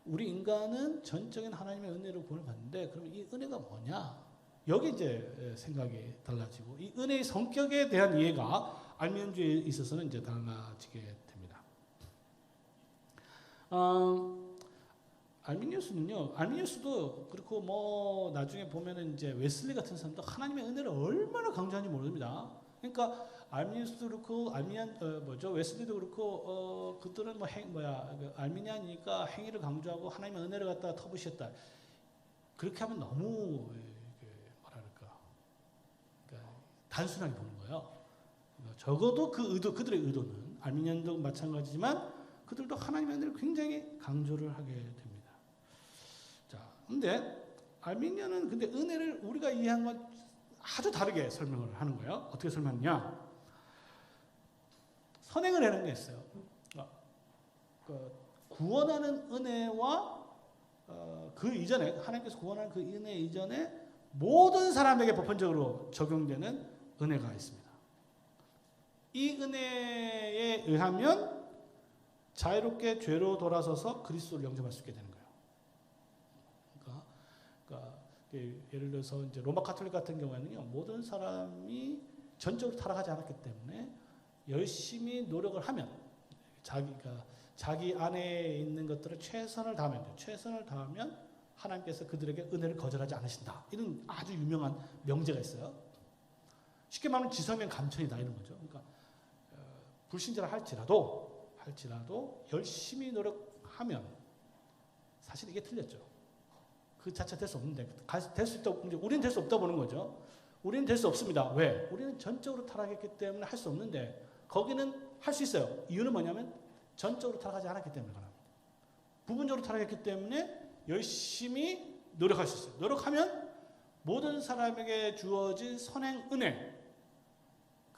우리 인간은 전적인 하나님의 은혜로 구원을 받는데 그럼 이 은혜가 뭐냐? 여기 이제 생각이 달라지고 이 은혜의 성격에 대한 이해가 알미니안주의에 있어서는 이제 달라지게 됩니다. 알미니우스도 그렇고 뭐 나중에 보면은 이제 웨슬리 같은 사람도 하나님의 은혜를 얼마나 강조하는지 모릅니다. 그러니까 알미니우스도 그렇고 웨슬리도 그렇고 그들은 알미니안이니까 행위를 강조하고 하나님의 은혜를 갖다가 터부시했다. 그렇게 하면 너무 뭐랄까 그러니까 단순하게 보는 거예요. 적어도 그들의 의도는 알미니안도 마찬가지지만 그들도 하나님의 은혜를 굉장히 강조를 하게 됩니다. 자, 근데 알미니안은 근데 은혜를 우리가 이해한 건 아주 다르게 설명을 하는 거예요. 어떻게 설명하느냐? 선행을 하는 게 있어요. 구원하는 은혜와 그 이전에 하나님께서 구원하는 그 은혜 이전에 모든 사람에게 보편적으로 적용되는 은혜가 있습니다. 이 은혜에 의하면 자유롭게 죄로 돌아서서 그리스도를 영접할 수 있게 되는 거예요. 그러니까 예를 들어서 이제 로마 가톨릭 같은 경우에는요, 모든 사람이 전적으로 타락하지 않았기 때문에 열심히 노력을 하면 자기 안에 있는 것들을 최선을 다하면 돼요. 최선을 다하면 하나님께서 그들에게 은혜를 거절하지 않으신다. 이런 아주 유명한 명제가 있어요. 쉽게 말하면 지성면 감천이다 이런 거죠. 그러니까 불신자라 할지라도 열심히 노력하면 사실 이게 틀렸죠. 그 자체 될 수 없는데 될 수 있다고 우리는 될 수 없다 보는 거죠. 우리는 될 수 없습니다. 왜? 우리는 전적으로 타락했기 때문에 할 수 없는데 거기는 할 수 있어요. 이유는 뭐냐면 전적으로 타락하지 않았기 때문에 그럽니다. 부분적으로 타락했기 때문에 열심히 노력할 수 있어요. 노력하면 모든 사람에게 주어진 선행 은혜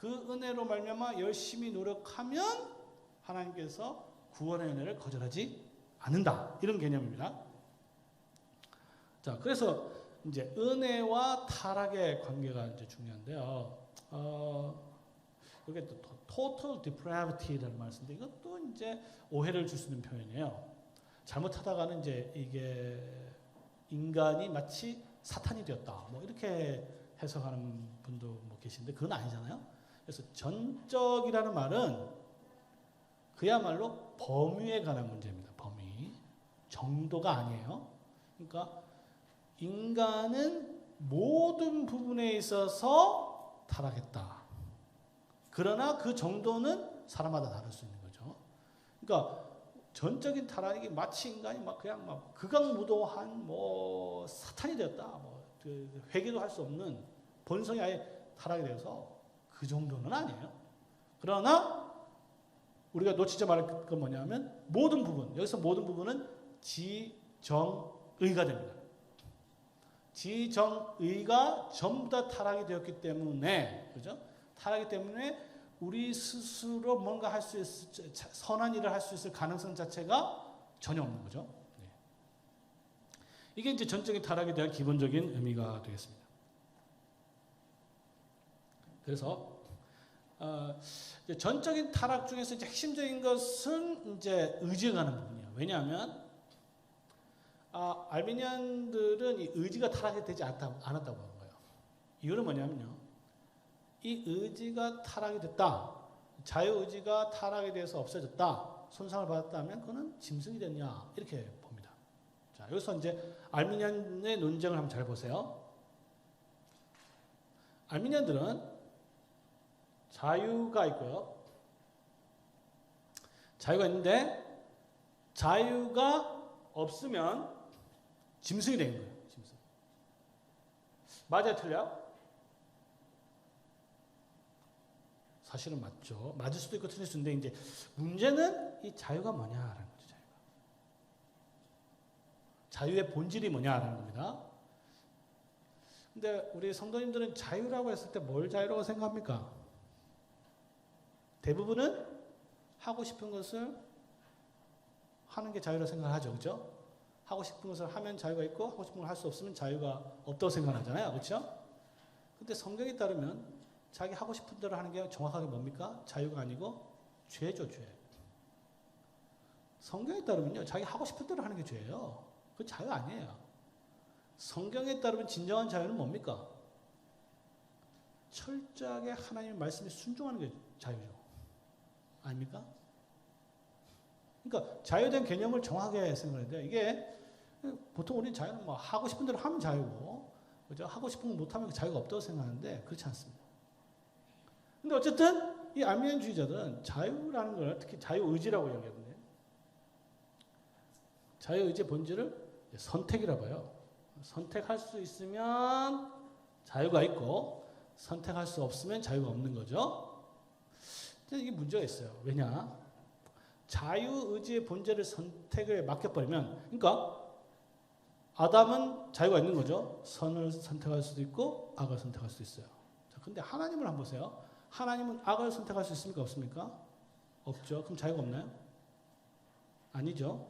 그 은혜로 말미암아 열심히 노력하면 하나님께서 구원의 은혜를 거절하지 않는다. 이런 개념입니다. 자, 그래서 이제 은혜와 타락의 관계가 이제 중요한데요. 이게 또 total depravity라는 말씀인데 이것도 이제 오해를 줄 수 있는 표현이에요. 잘못하다가는 이제 이게 인간이 마치 사탄이 되었다. 뭐 이렇게 해석하는 분도 뭐 계신데 그건 아니잖아요. 그래서 전적이라는 말은 그야말로 범위에 관한 문제입니다. 범위. 정도가 아니에요. 그러니까 인간은 모든 부분에 있어서 타락했다. 그러나 그 정도는 사람마다 다를 수 있는 거죠. 그러니까 전적인 타락이 마치 인간이 막 그냥 막 극악무도한 뭐 사탄이 되었다. 뭐 회개도 할 수 없는 본성이 아예 타락이 되어서 그 정도는 아니에요. 그러나 우리가 놓치지 말을 건 뭐냐면 모든 부분, 여기서 모든 부분은 지정의가 됩니다. 지정의가 전부 다 타락이 되었기 때문에, 그죠? 타락이 때문에 우리 스스로 뭔가 할 수 있을, 선한 일을 할 수 있을 가능성 자체가 전혀 없는 거죠. 네. 이게 이제 전적인 타락에 대한 기본적인 의미가 되겠습니다. 그래서 전적인 타락 중에서 이제 핵심적인 것은 이제 의지에 관한 부분이에요. 왜냐하면 알미니안들은 이 의지가 타락이 되지 않았다고 하는 거예요. 이유는 뭐냐면요. 이 의지가 타락이 됐다. 자유의지가 타락에 대해서 없어졌다. 손상을 받았다면 그거는 짐승이 됐냐. 이렇게 봅니다. 자, 여기서 이제 알미니안의 논쟁을 한번 잘 보세요. 알미니안들은 자유가 있고요. 자유가 있는데 자유가 없으면 짐승이 되는 거예요. 짐승. 맞아요, 틀려요? 사실은 맞죠. 맞을 수도 있고 틀릴 수도 있는데 이제 문제는 이 자유가 뭐냐라는 거죠. 자유가. 자유의 본질이 뭐냐라는 겁니다. 근데 우리 성도님들은 자유라고 했을 때 뭘 자유라고 생각합니까? 대부분은 하고 싶은 것을 하는 게 자유라고 생각하죠. 그렇죠? 하고 싶은 것을 하면 자유가 있고 하고 싶은 걸 할 수 없으면 자유가 없다고 생각하잖아요. 그렇죠? 근데 성경에 따르면 자기 하고 싶은 대로 하는 게 정확하게 뭡니까? 자유가 아니고 죄죠, 죄. 성경에 따르면요. 자기 하고 싶은 대로 하는 게 죄예요. 그건 자유 아니에요. 성경에 따르면 진정한 자유는 뭡니까? 철저하게 하나님의 말씀에 순종하는 게 자유죠. 아닙니까? 그러니까 자유에 대한 개념을 정확하게 생각해야 돼요. 이게 보통 우리 자유는 뭐 하고 싶은 대로 하면 자유고, 그죠? 하고 싶은 거 못하면 자유가 없다고 생각하는데 그렇지 않습니다. 근데 어쨌든 이 알미니안주의자들은 자유라는 걸 특히 자유의지라고 이야기하는데 자유의지의 본질을 선택이라고 해요. 선택할 수 있으면 자유가 있고 선택할 수 없으면 자유가 없는 거죠. 근데 이게 문제가 있어요. 왜냐? 자유의지의 본질을 선택에 맡겨버리면, 그러니까 아담은 자유가 있는 거죠. 선을 선택할 수도 있고 악을 선택할 수도 있어요. 자, 근데 하나님을 한번 보세요. 하나님은 악을 선택할 수 있습니까? 없습니까? 없죠. 그럼 자유가 없나요? 아니죠.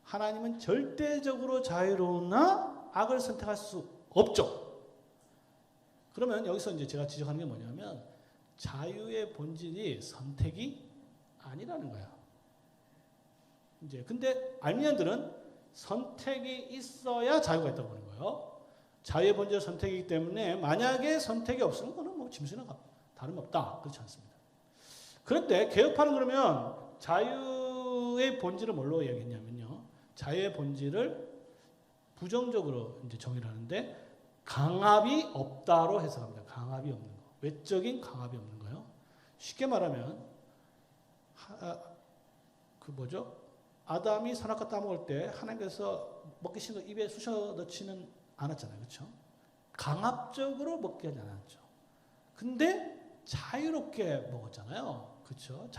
하나님은 절대적으로 자유로우나 악을 선택할 수 없죠. 그러면 여기서 이제 제가 지적하는 게 뭐냐면 자유의 본질이 선택이 아니라는 거야. 이제 근데 알미니안들은 선택이 있어야 자유가 있다고 보는 거예요. 자유의 본질은 선택이기 때문에 만약에 선택이 없으면 그거는 뭐 짐승이나 다름없다. 그렇지 않습니다. 그런데 개혁파는 그러면 자유의 본질을 뭘로 이야기했냐면요. 자유의 본질을 부정적으로 이제 정의를 하는데 강압이 없다로 해석합니다. 강압이 없는 거. 외적인 강압이 없는 거요. 쉽게 말하면 그 뭐죠? 아담이 선악과 따먹을 때 하나님께서 먹기 싫은 거 입에 쑤셔 넣지는 않았잖아요. 그렇죠? 강압적으로 먹게 하지 않았죠. 근데 자유롭게 먹었잖아요. 그렇죠?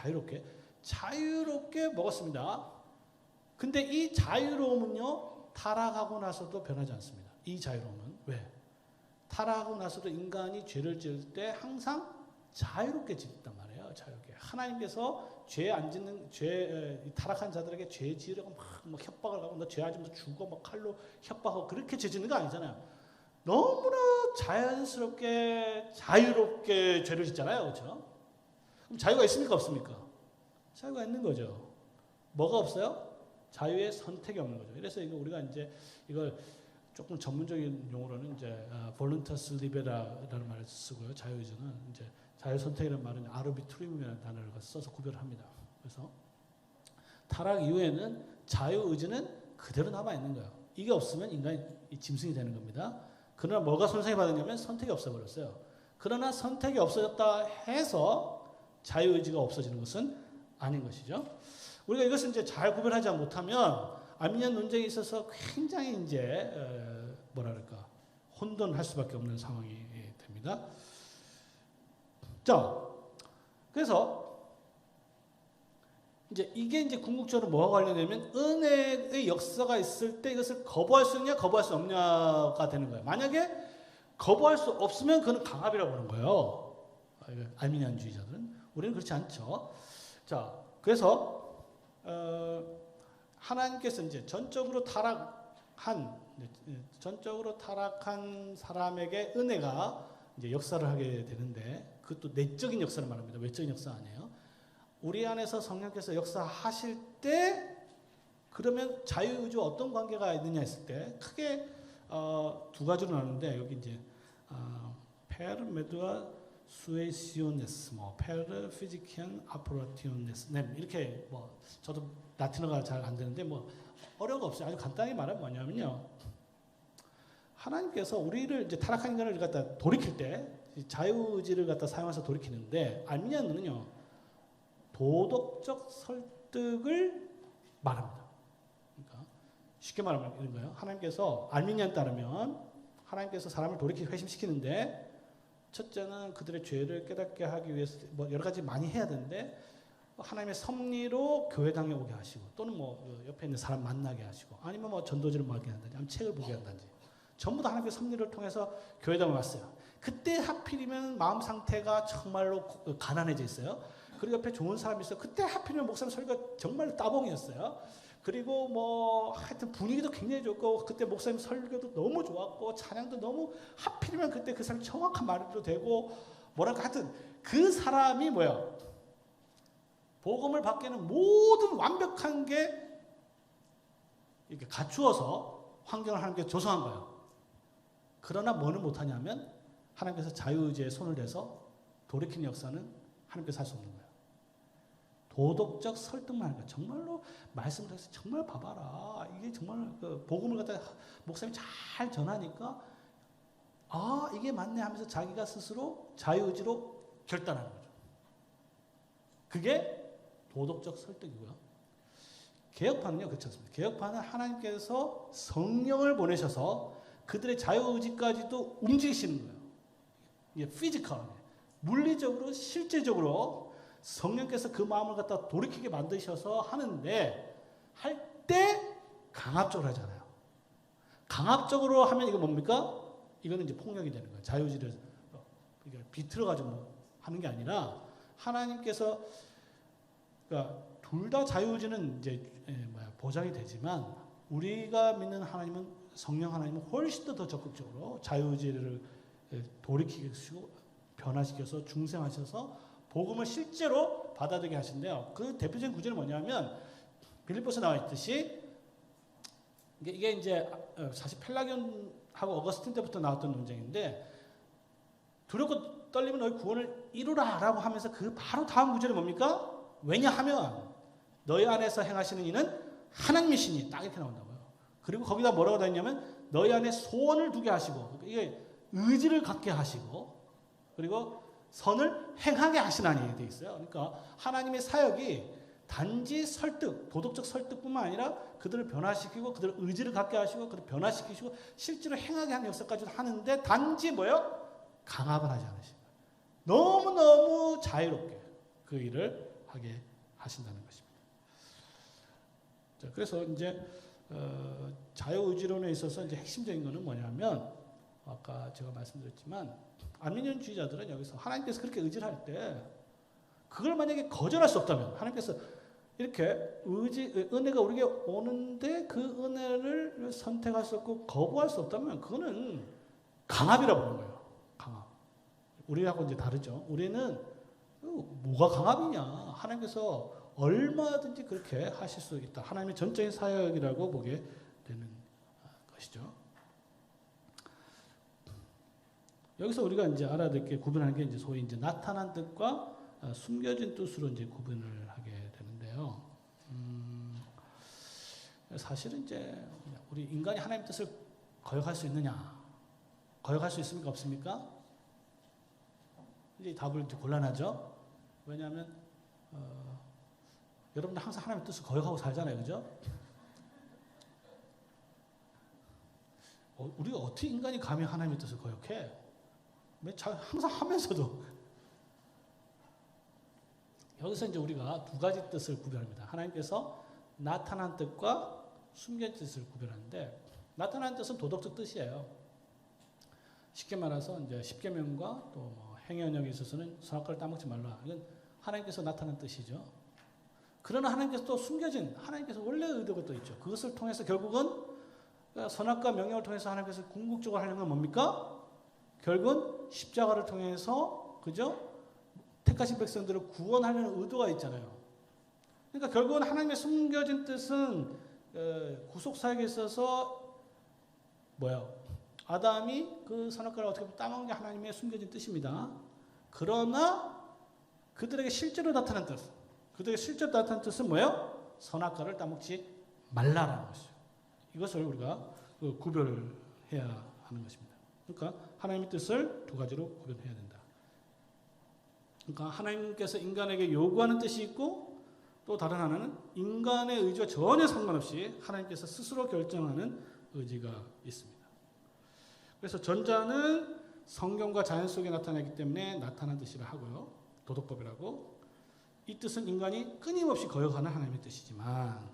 자유롭게 먹었습니다. 근데 이 자유로움은요. 타락하고 나서도 변하지 않습니다. 이 자유로움은. 왜? 타락하고 나서도 인간이 죄를 지을 때 항상 자유롭게 짓단 말이에요. 자유롭게. 하나님께서 죄 타락한 자들에게 죄 지으려고 막 협박을 하고 너 죄 안 지면 죽어 막 칼로 협박하고 그렇게 죄 짓는 거 아니잖아요. 너무나 자연스럽게 자유롭게 죄를 짓잖아요. 그렇죠? 그럼 자유가 있습니까? 없습니까? 자유가 있는 거죠. 뭐가 없어요? 자유의 선택이 없는 거죠. 그래서 이거 우리가 이제 이걸 조금 전문적인 용어로는 이제 voluntas libera라는 말을 쓰고요. 자유의지는 이제 자유 선택이라는 말은 아르비트리움이라는 단어를 써서 구별을 합니다. 그래서 타락 이후에는 자유의지는 그대로 남아 있는 거예요. 이게 없으면 인간이 짐승이 되는 겁니다. 그러나 뭐가 손상이 받았냐면 선택이 없어버렸어요. 그러나 선택이 없어졌다 해서 자유의지가 없어지는 것은 아닌 것이죠. 우리가 이것을 이제 잘 구별하지 못하면 아르미니안 논쟁에 있어서 굉장히 이제 뭐랄까 혼돈할 수밖에 없는 상황이 됩니다. 자, 그래서 이제 이게 이제 궁극적으로 뭐와 관련되면 은혜의 역사가 있을 때 이것을 거부할 수 있냐 거부할 수 없냐가 되는 거예요. 만약에 거부할 수 없으면 그건 강압이라고 하는 거예요. 아르미니안주의자들은. 우리는 그렇지 않죠. 자, 그래서 하나님께서 이제 전적으로 타락한 사람에게 은혜가 이제 역사를 하게 되는데 그것도 내적인 역사를 말합니다. 외적인 역사 아니에요. 우리 안에서 성령께서 역사하실 때 그러면 자유의지와 어떤 관계가 있느냐 했을 때 크게 두 가지로 나누는데 여기 이제 per medu아 suasiones, per physician apparationes 이렇게 뭐 저도 라틴어가 잘 안 되는데 뭐 어려운 거 없어요. 아주 간단히 말하면 뭐냐면요. 하나님께서 우리를 이제 타락한 인간을 갖다 돌이킬 때 자유의지를 갖다 사용해서 돌이키는데 아르미니안은요 도덕적 설득을 말합니다. 그러니까 쉽게 말하면 이런 거예요. 하나님께서 아르미니안 따르면 하나님께서 사람을 돌이키고 회심시키는데 첫째는 그들의 죄를 깨닫게 하기 위해서 뭐 여러 가지 많이 해야 되는데 하나님의 섭리로 교회당에 오게 하시고 또는 뭐 옆에 있는 사람 만나게 하시고 아니면 뭐 전도지를 먹게 한다든지 아니면 책을 보게 한다든지 전부 다 하나님의 섭리를 통해서 교회당에 왔어요. 그때 하필이면 마음 상태가 정말로 가난해져 있어요. 그리고 옆에 좋은 사람이 있어요. 그때 하필이면 목사님 설교가 정말 따봉이었어요. 그리고 뭐 하여튼 분위기도 굉장히 좋고 그때 목사님 설교도 너무 좋았고 찬양도 너무 하필이면 그때 그 사람이 정확한 말도 되고 뭐랄까 하여튼 그 사람이 뭐야 복음을 받기에는 모든 완벽한 게 이렇게 갖추어서 환경을 하나님께서 조성한 거예요. 그러나 뭐는 못하냐면 하나님께서 자유의지에 손을 대서 돌이키는 역사는 하나님께서 할 수 없는 거예요. 도덕적 설득만 하는 거예요. 정말로 말씀을 해서 정말 봐봐라. 이게 정말 그 복음을 갖다 목사님이 잘 전하니까 아 이게 맞네 하면서 자기가 스스로 자유의지로 결단하는 거죠. 그게 도덕적 설득이고요. 개혁파는요 그렇지 않습니다. 개혁파는 하나님께서 성령을 보내셔서 그들의 자유의지까지도 움직이시는 거예요. 이게 피지컬, 물리적으로 실제적으로 성령께서 그 마음을 갖다 돌이키게 만드셔서 하는데 할 때 강압적으로 하잖아요. 강압적으로 하면 이거 뭡니까? 이거는 이제 폭력이 되는 거예요. 자유의지를 비틀어가지고 하는 게 아니라 하나님께서 그러니까 둘 다 자유의지는 이제 보장이 되지만 우리가 믿는 하나님은 성령 하나님은 훨씬 더 적극적으로 자유의지를 돌이키시고 변화시켜서 중생하셔서 복음을 실제로 받아들이게 하신대요. 그 대표적인 구절이 뭐냐면 빌립보서 나와 있듯이 이게 이제 사실 펠라기온하고 어거스틴 때부터 나왔던 논쟁인데 두렵고 떨리면 너희 구원을 이루라라고 하면서 그 바로 다음 구절이 뭡니까? 왜냐하면 너희 안에서 행하시는 이는 하나님이시니 딱 이렇게 나온다고요. 그리고 거기다 뭐라고 되어 있냐면 너희 안에 소원을 두게 하시고 이게 의지를 갖게 하시고 그리고 선을 행하게 하시나니 되어 있어요. 그러니까 하나님의 사역이 단지 설득, 도덕적 설득뿐만 아니라 그들을 변화시키고 그들의 의지를 갖게 하시고 그들을 변화시키시고 실제로 행하게 하는 역사까지도 하는데 단지 뭐예요? 강압을 하지 않으십니다. 너무너무 자유롭게 그 일을 하게 하신다는 것입니다. 자, 그래서 이제 자유의지론에 있어서 이제 핵심적인 것은 뭐냐면 아까 제가 말씀드렸지만 안민년주의자들은 여기서 하나님께서 그렇게 의지를 할 때 그걸 만약에 거절할 수 없다면 하나님께서 이렇게 은혜가 우리에게 오는데 그 은혜를 선택할 수 없고 거부할 수 없다면 그거는 강압이라고 보는 거예요. 강압. 우리하고 이제 다르죠. 우리는 뭐가 강압이냐. 하나님께서 얼마든지 그렇게 하실 수 있다. 하나님의 전적인 사역이라고 보게 되는 것이죠. 여기서 우리가 이제 알아야 될 게 구분하는 게 이제 소위 이제 나타난 뜻과 숨겨진 뜻으로 이제 구분을 하게 되는데요. 사실은 이제 우리 인간이 하나님의 뜻을 거역할 수 있느냐? 거역할 수 있습니까? 없습니까? 이제 답을 이제 곤란하죠. 왜냐하면 여러분들 항상 하나님의 뜻을 거역하고 살잖아요, 그죠? 우리가 어떻게 인간이 감히 하나님의 뜻을 거역해? 항상 하면서도 여기서 이제 우리가 두 가지 뜻을 구별합니다. 하나님께서 나타난 뜻과 숨긴 뜻을 구별하는데 나타난 뜻은 도덕적 뜻이에요. 쉽게 말해서 이제 십계명과 또 뭐 행위언역에 있어서는 선악과를 따먹지 말라. 이건 하나님께서 나타난 뜻이죠. 그러나 하나님께서 또 숨겨진 하나님께서 원래의 의도가 또 있죠. 그것을 통해서 결국은 선악과 명령을 통해서 하나님께서 궁극적으로 하려는 건 뭡니까? 결국은 십자가를 통해서 그죠? 택하신 백성들을 구원하려는 의도가 있잖아요. 그러니까 결국은 하나님의 숨겨진 뜻은 구속 사역에 있어서 뭐예요? 아담이 그 선악과를 어떻게 따먹은 게 하나님의 숨겨진 뜻입니다. 그러나 그들에게 실제로 나타난 뜻, 그들에게 실제로 나타난 뜻은 뭐예요? 선악과를 따먹지 말라라는 것이죠. 이것을 우리가 구별해야 하는 것입니다. 그러니까 하나님의 뜻을 두 가지로 구별해야 된다. 그러니까 하나님께서 인간에게 요구하는 뜻이 있고 또 다른 하나는 인간의 의지와 전혀 상관없이 하나님께서 스스로 결정하는 의지가 있습니다. 그래서 전자는 성경과 자연 속에 나타나기 때문에 나타난 뜻이라 하고요. 도덕법이라고. 이 뜻은 인간이 끊임없이 거역하는 하나님의 뜻이지만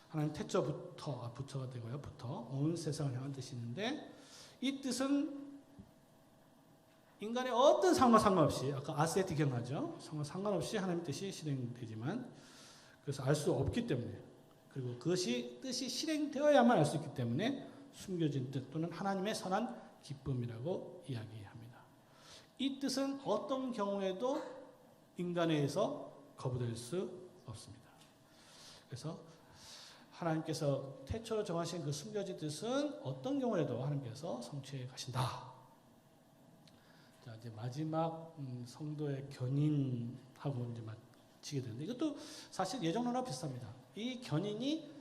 하나님 태초부터 부터가 되고요. 부터 온 세상을 향한 뜻이 있는데 이 뜻은 인간의 어떤 상황과 상관없이 아까 아세티 기억나죠? 상관없이 하나님의 뜻이 실행되지만 그래서 알 수 없기 때문에 그리고 그것이 뜻이 실행되어야만 알 수 있기 때문에 숨겨진 뜻 또는 하나님의 선한 기쁨이라고 이야기합니다. 이 뜻은 어떤 경우에도 인간에 의해서 거부될 수 없습니다. 그래서 하나님께서 태초로 정하신 그 숨겨진 뜻은 어떤 경우에도 하나님께서 성취해 가신다. 자, 이제 마지막 성도의 견인하고 이제 마치게 되는데 이것도 사실 예정론과 비슷합니다. 이 견인이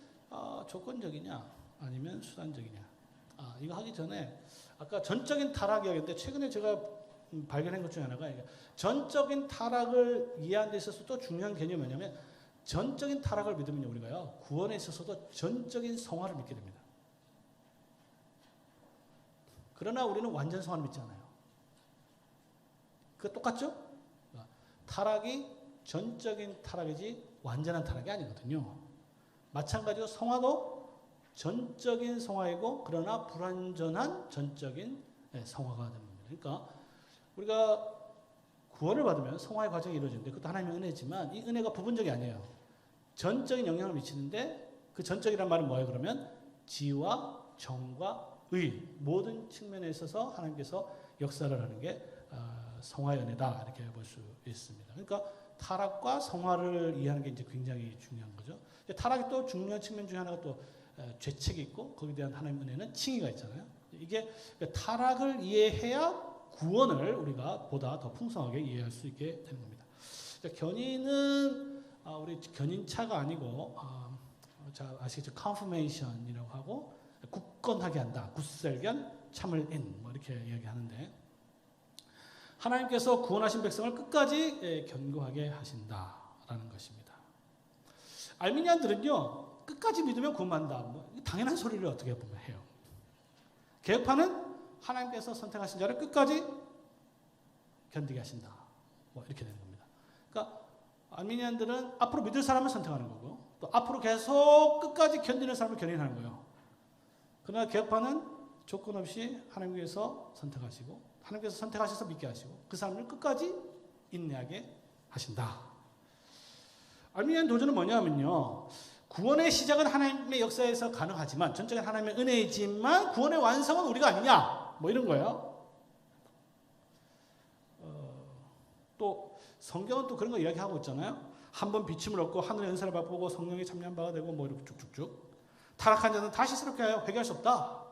조건적이냐 아니면 수단적이냐. 이거 하기 전에 아까 전적인 타락 이야기인데 최근에 제가 발견한 것 중에 하나가 전적인 타락을 이해하는 데 있어서 또 중요한 개념이 뭐냐면 전적인 타락을 믿으면 우리가요 구원에 있어서도 전적인 성화를 믿게 됩니다. 그러나 우리는 완전 성화를 믿지 않아요. 그거 똑같죠? 타락이 전적인 타락이지 완전한 타락이 아니거든요. 마찬가지로 성화도 전적인 성화이고 그러나 불완전한 전적인 성화가 되는 겁니다. 그러니까 우리가 구원을 받으면 성화의 과정이 이루어지는데 그것도 하나님의 은혜지만 이 은혜가 부분적이 아니에요. 전적인 영향을 미치는데 그 전적이란 말은 뭐예요? 그러면 지와 정과 의 모든 측면에 있어서 하나님께서 역사를 하는 게 성화의 은혜다 이렇게 볼 수 있습니다. 그러니까 타락과 성화를 이해하는 게 이제 굉장히 중요한 거죠. 타락이 또 중요한 측면 중에 하나가 또 죄책이 있고 거기에 대한 하나님의 은혜는 칭의가 있잖아요. 이게 타락을 이해해야 구원을 우리가 보다 더 풍성하게 이해할 수 있게 되는 겁니다. 견인은 우리 견인차가 아니고 자 아시겠죠? confirmation이라고 하고 굳건하게 한다. 굳설견, 참을인 뭐 이렇게 이야기하는데 하나님께서 구원하신 백성을 끝까지 견고하게 하신다라는 것입니다. 알미니안들은요 끝까지 믿으면 구원받는다. 뭐 당연한 소리를 어떻게 보면 해요. 개혁파는 하나님께서 선택하신 자를 끝까지 견디게 하신다. 뭐 이렇게 되는 겁니다. 그러니까 알미니안들은 앞으로 믿을 사람을 선택하는 거고 또 앞으로 계속 끝까지 견디는 사람을 견인하는 거예요. 그러나 개혁파는 조건 없이 하나님께서 선택하시고 하나님께서 선택하셔서 믿게 하시고 그 사람을 끝까지 인내하게 하신다. 알미니안 도전은 뭐냐면요. 구원의 시작은 하나님의 역사에서 가능하지만 전적인 하나님의 은혜이지만 구원의 완성은 우리가 아니냐. 뭐 이런 거예요. 또 성경은 또 그런 거 이야기하고 있잖아요. 한 번 비침을 얻고 하늘의 은사를 맛보고 성령에 참여한 바가 되고 뭐 이렇게 쭉쭉쭉. 타락한 자는 다시 새롭게 하여 회개할 수 없다.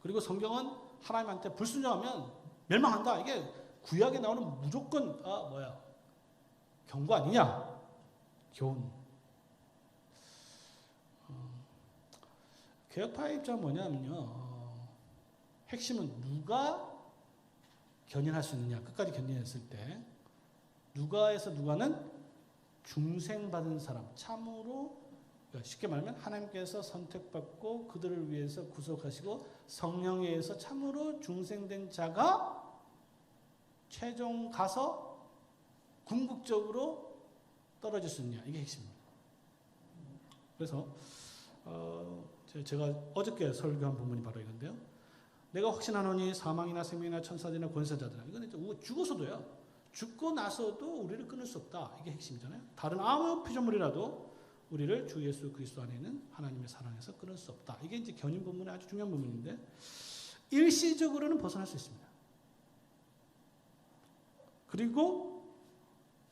그리고 성경은 하나님한테 불순종하면 멸망한다. 이게 구약에 나오는 무조건 경고 아니냐? 교훈. 개혁파의 입장은 뭐냐면요. 핵심은 누가 견인할 수 있느냐. 끝까지 견인했을 때 누가에서 누가는 중생받은 사람. 참으로 쉽게 말하면 하나님께서 선택받고 그들을 위해서 구속하시고 성령에 의해서 참으로 중생된 자가 최종 가서 궁극적으로 떨어질 수 있느냐. 이게 핵심입니다. 그래서 제가 어저께 설교한 부분이 바로 이건데요. 내가 확신하노니 사망이나 생명이나 천사들이나 권세자들아. 이건 이제 죽어서도요. 죽고 나서도 우리를 끊을 수 없다. 이게 핵심이잖아요. 다른 아무 피조물이라도 우리를 주 예수 그리스도 안에 있는 하나님의 사랑에서 끊을 수 없다. 이게 이제 견인 부분의 아주 중요한 부분인데 일시적으로는 벗어날 수 있습니다. 그리고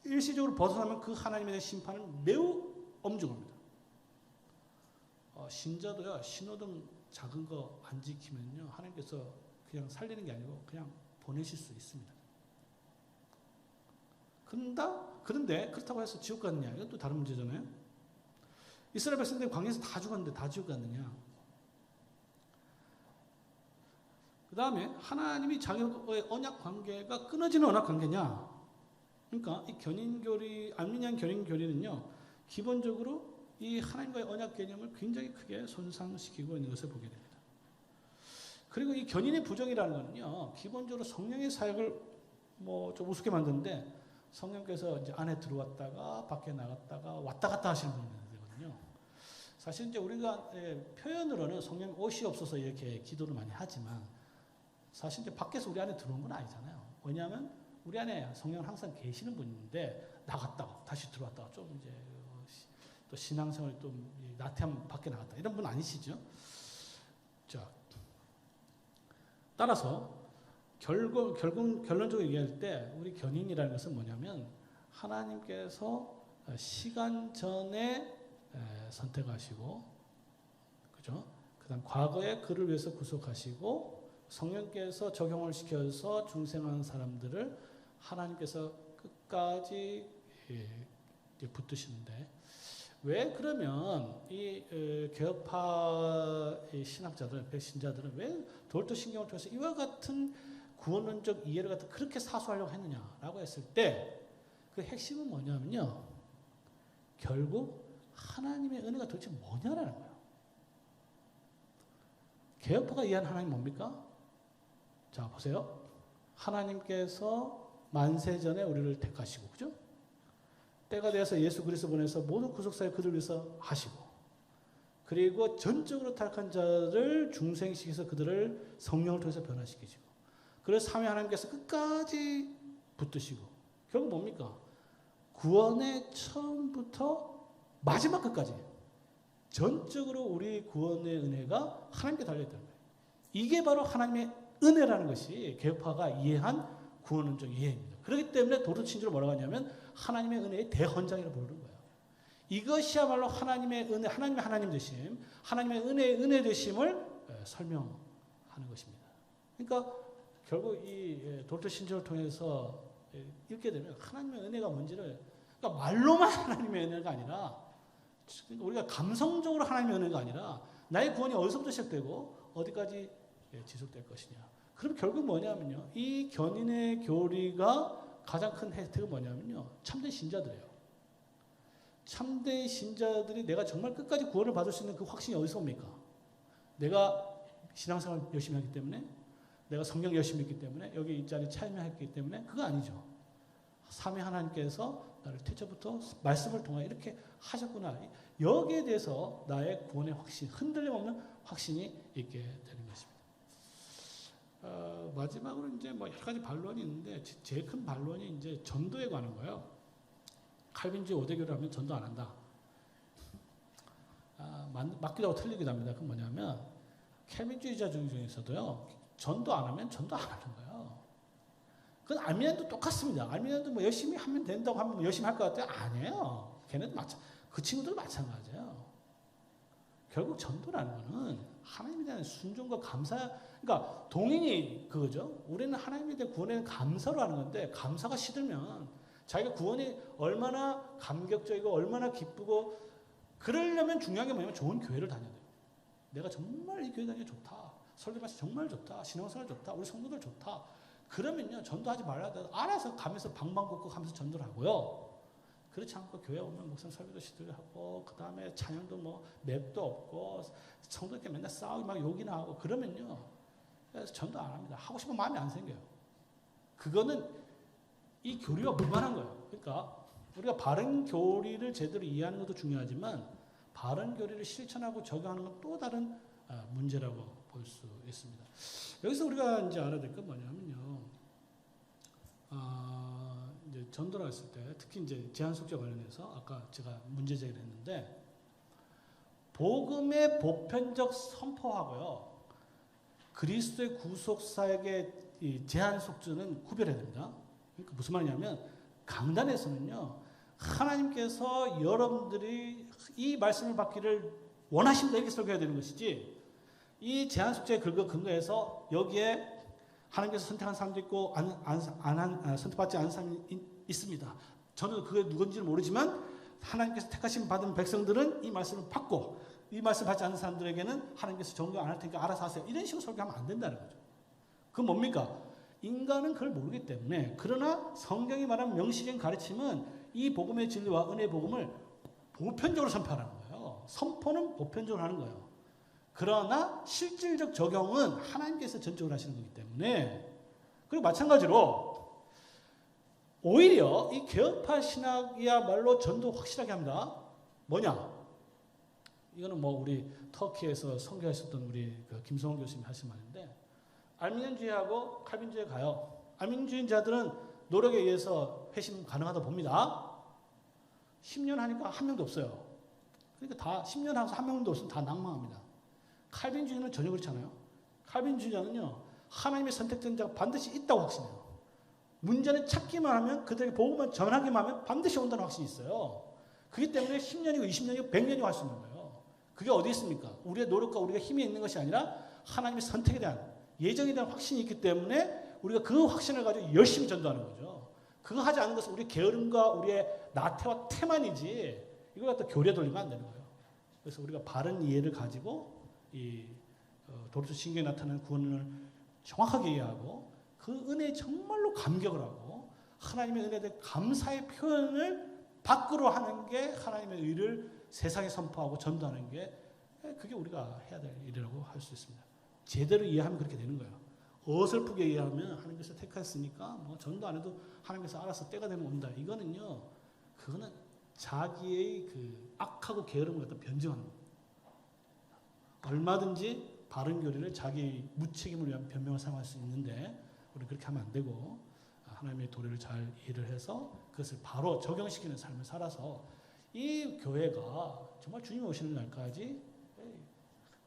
일시적으로 벗어나면 그 하나님에 대한 심판은 매우 엄중합니다. 신자도요. 신호등 작은 거 안 지키면요. 하나님께서 그냥 살리는 게 아니고 그냥 보내실 수 있습니다. 그런데 그렇다고 해서 지옥 갔느냐? 이건 또 다른 문제잖아요. 이스라엘 백성들이 광야에서 다 죽었는데 다 지옥 갔느냐? 그 다음에 하나님이 자기와의 언약 관계가 끊어지는 언약 관계냐? 그러니까 이 견인교리, 알미니안 견인교리는요, 기본적으로 이 하나님과의 언약 개념을 굉장히 크게 손상시키고 있는 것을 보게 됩니다. 그리고 이 견인의 부정이라는 거는요, 기본적으로 성령의 사역을 좀 우습게 만드는데 성령께서 이제 안에 들어왔다가 밖에 나갔다가 왔다 갔다 하시는 분들이거든요. 사실 이제 우리가 표현으로는 성령 옷이 없어서 이렇게 기도를 많이 하지만 사실 이제 밖에서 우리 안에 들어온 건 아니잖아요. 왜냐하면 우리 안에 성령은 항상 계시는 분인데 나갔다가 다시 들어왔다가 좀 이제 또 신앙생활이 좀 나태하면 밖에 나갔다 이런 분 아니시죠? 자, 따라서 결론적으로 얘기할 때 우리 견인이라는 것은 뭐냐면 하나님께서 시간 전에 선택하시고, 그죠? 그다음 과거에 그를 위해서 구속하시고 성령께서 적용을 시켜서 중생한 사람들을 하나님께서 끝까지 붙드시는데 왜 그러면 이 개혁파 신학자들, 배신자들은 왜 돌도 신경을 통해서 이와 같은 구원론적 이해를 갖다 그렇게 사수하려고 했느냐라고 했을 때 그 핵심은 뭐냐면요. 결국 하나님의 은혜가 도대체 뭐냐라는 거예요. 개혁파가 이해한 하나님 뭡니까? 자, 보세요. 하나님께서 만세전에 우리를 택하시고, 그죠? 때가 되어서 예수 그리스도 보내서 모든 구속사에 그들 위해서 하시고, 그리고 전적으로 타락한 자를 중생시켜서 그들을 성령을 통해서 변화시키시고, 그래서 삼위 하나님께서 끝까지 붙드시고, 결국 뭡니까? 구원의 처음부터 마지막 끝까지 전적으로 우리 구원의 은혜가 하나님께 달려있다는 거예요. 이게 바로 하나님의 은혜라는 것이 개혁파가 이해한 구원론적 이해입니다. 그렇기 때문에 도르친주로 뭐라고 하냐면 하나님의 은혜의 대헌장이라고 부르는 거예요. 이것이야말로 하나님의 은혜, 하나님의 하나님 되심, 하나님의 은혜의 은혜 되심을 설명하는 것입니다. 그러니까 결국 이 도르친주를 통해서 읽게 되면 하나님의 은혜가 뭔지를, 그러니까 말로만 하나님의 은혜가 아니라, 그러니까 우리가 감성적으로 하나님의 은혜가 아니라 나의 구원이 어디서부터 시작되고 어디까지 지속될 것이냐. 그럼 결국 뭐냐면요, 이 견인의 교리가 가장 큰 혜택은 뭐냐면요, 참된 신자들이에요. 참된 신자들이 내가 정말 끝까지 구원을 받을 수 있는 그 확신이 어디서 옵니까? 내가 신앙생활 열심히 하기 때문에, 내가 성경 열심히 읽기 때문에, 여기 이 자리에 참여했기 때문에, 그거 아니죠. 삼위 하나님께서 나를 태초부터 말씀을 통하여 이렇게 하셨구나. 여기에 대해서 나의 구원의 확신, 흔들림 없는 확신이 있게 되는 것입니다. 마지막으로 이제 뭐 여러 가지 반론이 있는데 제일 큰 반론이 이제 전도에 관한 거예요. 칼빈주의 5대교를 하면 전도 안 한다. 맞기도 하고 틀리기도 합니다. 그건 뭐냐면 칼빈주의자 중에서도요, 전도 안 하면 전도 안 하는 거예요. 그건 알미니안도 똑같습니다. 알미니안도 뭐 열심히 하면 된다고 하면 뭐 열심히 할 것 같아요? 아니에요. 걔네도 그 친구들도 마찬가지예요. 결국 전도라는 거는 하나님에 대한 순종과 감사, 그러니까 동인이 그거죠. 우리는 하나님에 대한 구원에 감사로 하는 건데, 감사가 시들면 자기가 구원이 얼마나 감격적이고 얼마나 기쁘고, 그러려면 중요한 게 뭐냐면 좋은 교회를 다녀야 돼요. 내가 정말 이 교회 다니기 좋다. 설교받기 정말 좋다. 신앙생활 좋다. 우리 성도들 좋다. 그러면요, 전도하지 말라. 알아서 가면서 방방곡곡 하면서 전도를 하고요. 그렇지 않고 교회 오면 목사님 설교도 시들하고, 그 다음에 찬양도 뭐 맵도 없고, 성도들끼리 맨날 싸우고 막 욕이나 하고, 그러면요, 그래서 전도 안 합니다. 하고 싶은 마음이 안 생겨요. 그거는 이 교리와 무관한 거예요. 그러니까 우리가 바른 교리를 제대로 이해하는 것도 중요하지만, 바른 교리를 실천하고 적용하는 건 또 다른 문제라고 볼 수 있습니다. 여기서 우리가 이제 알아야 될 건 뭐냐면요, 이제 전도를 했을 때, 특히 이제 제한 속죄 관련해서 아까 제가 문제 제기를 했는데, 복음의 보편적 선포하고요, 그리스도의 구속 사역의 이 제한 속죄는 구별해야 됩니다. 그러니까 무슨 말이냐면, 강단에서는요, 하나님께서 여러분들이 이 말씀을 받기를 원하신다 이렇게 설교해야 되는 것이지, 이 제한 속죄에 근거해서 여기에 하나님께서 선택한 사람도 있고 선택받지 않은 사람이 있습니다. 저는 그게 누군지는 모르지만 하나님께서 택하심 받은 백성들은 이 말씀을 받고, 이 말씀 받지 않는 사람들에게는 하나님께서 정죄 안 할 테니까 알아서 하세요. 이런 식으로 설교하면 안 된다는 거죠. 그건 뭡니까? 인간은 그걸 모르기 때문에. 그러나 성경이 말하는 명시적인 가르침은 이 복음의 진리와 은혜의 복음을 보편적으로 선포하는 거예요. 선포는 보편적으로 하는 거예요. 그러나 실질적 적용은 하나님께서 전적으로 하시는 거기 때문에. 그리고 마찬가지로 오히려 이 개혁파 신학이야말로 전도 확실하게 합니다. 뭐냐? 이거는 뭐 우리 터키에서 선교했었던 우리 그 김성원 교수님이 하신 말인데, 알미니안주의하고 칼빈주의에 가요. 알미니안주의자들은 노력에 의해서 회심 가능하다 봅니다. 10년 하니까 한 명도 없어요. 그러니까 다 10년 하고서 한 명도 없으면 다 낭망합니다. 칼빈주의는 전혀 그렇지 않아요. 칼빈주의자는요, 하나님의 선택된 자가 반드시 있다고 확신해요. 문제는 찾기만 하면, 그들에게 복음만 전하기만 하면 반드시 온다는 확신이 있어요. 그렇기 때문에 10년이고 20년이고 100년이고 할 수 있는 거예요. 그게 어디 있습니까? 우리의 노력과 우리가 힘이 있는 것이 아니라 하나님의 선택에 대한, 예정에 대한 확신이 있기 때문에 우리가 그 확신을 가지고 열심히 전도하는 거죠. 그거 하지 않은 것은 우리의 게으름과 우리의 나태와 태만이지, 이걸 갖다 교리에 돌리면 안 되는 거예요. 그래서 우리가 바른 이해를 가지고 이 도르트 신경에 나타나는 구원을 정확하게 이해하고, 그 은혜에 정말로 감격을 하고 하나님의 은혜에 대해 감사의 표현을 밖으로 하는 게 하나님의 의를 세상에 선포하고 전도하는 게, 그게 우리가 해야 될 일이라고 할 수 있습니다. 제대로 이해하면 그렇게 되는 거예요. 어설프게 이해하면 하나님께서 택했으니까 뭐 전도 안 해도 하나님께서 알아서 때가 되면 온다. 이거는요, 그거는 자기의 그 악하고 게으름을 갖다 변증하는 거예요. 얼마든지 바른 교리를 자기 무책임을 위한 변명을 사용할 수 있는데, 우리 그렇게 하면 안 되고, 하나님의 도리를 잘 이해를 해서 그것을 바로 적용시키는 삶을 살아서 이 교회가 정말 주님이 오시는 날까지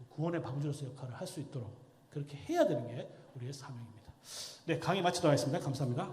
구원의 방주로서 역할을 할 수 있도록 그렇게 해야 되는 게 우리의 사명입니다. 네, 강의 마치도록 하겠습니다. 감사합니다.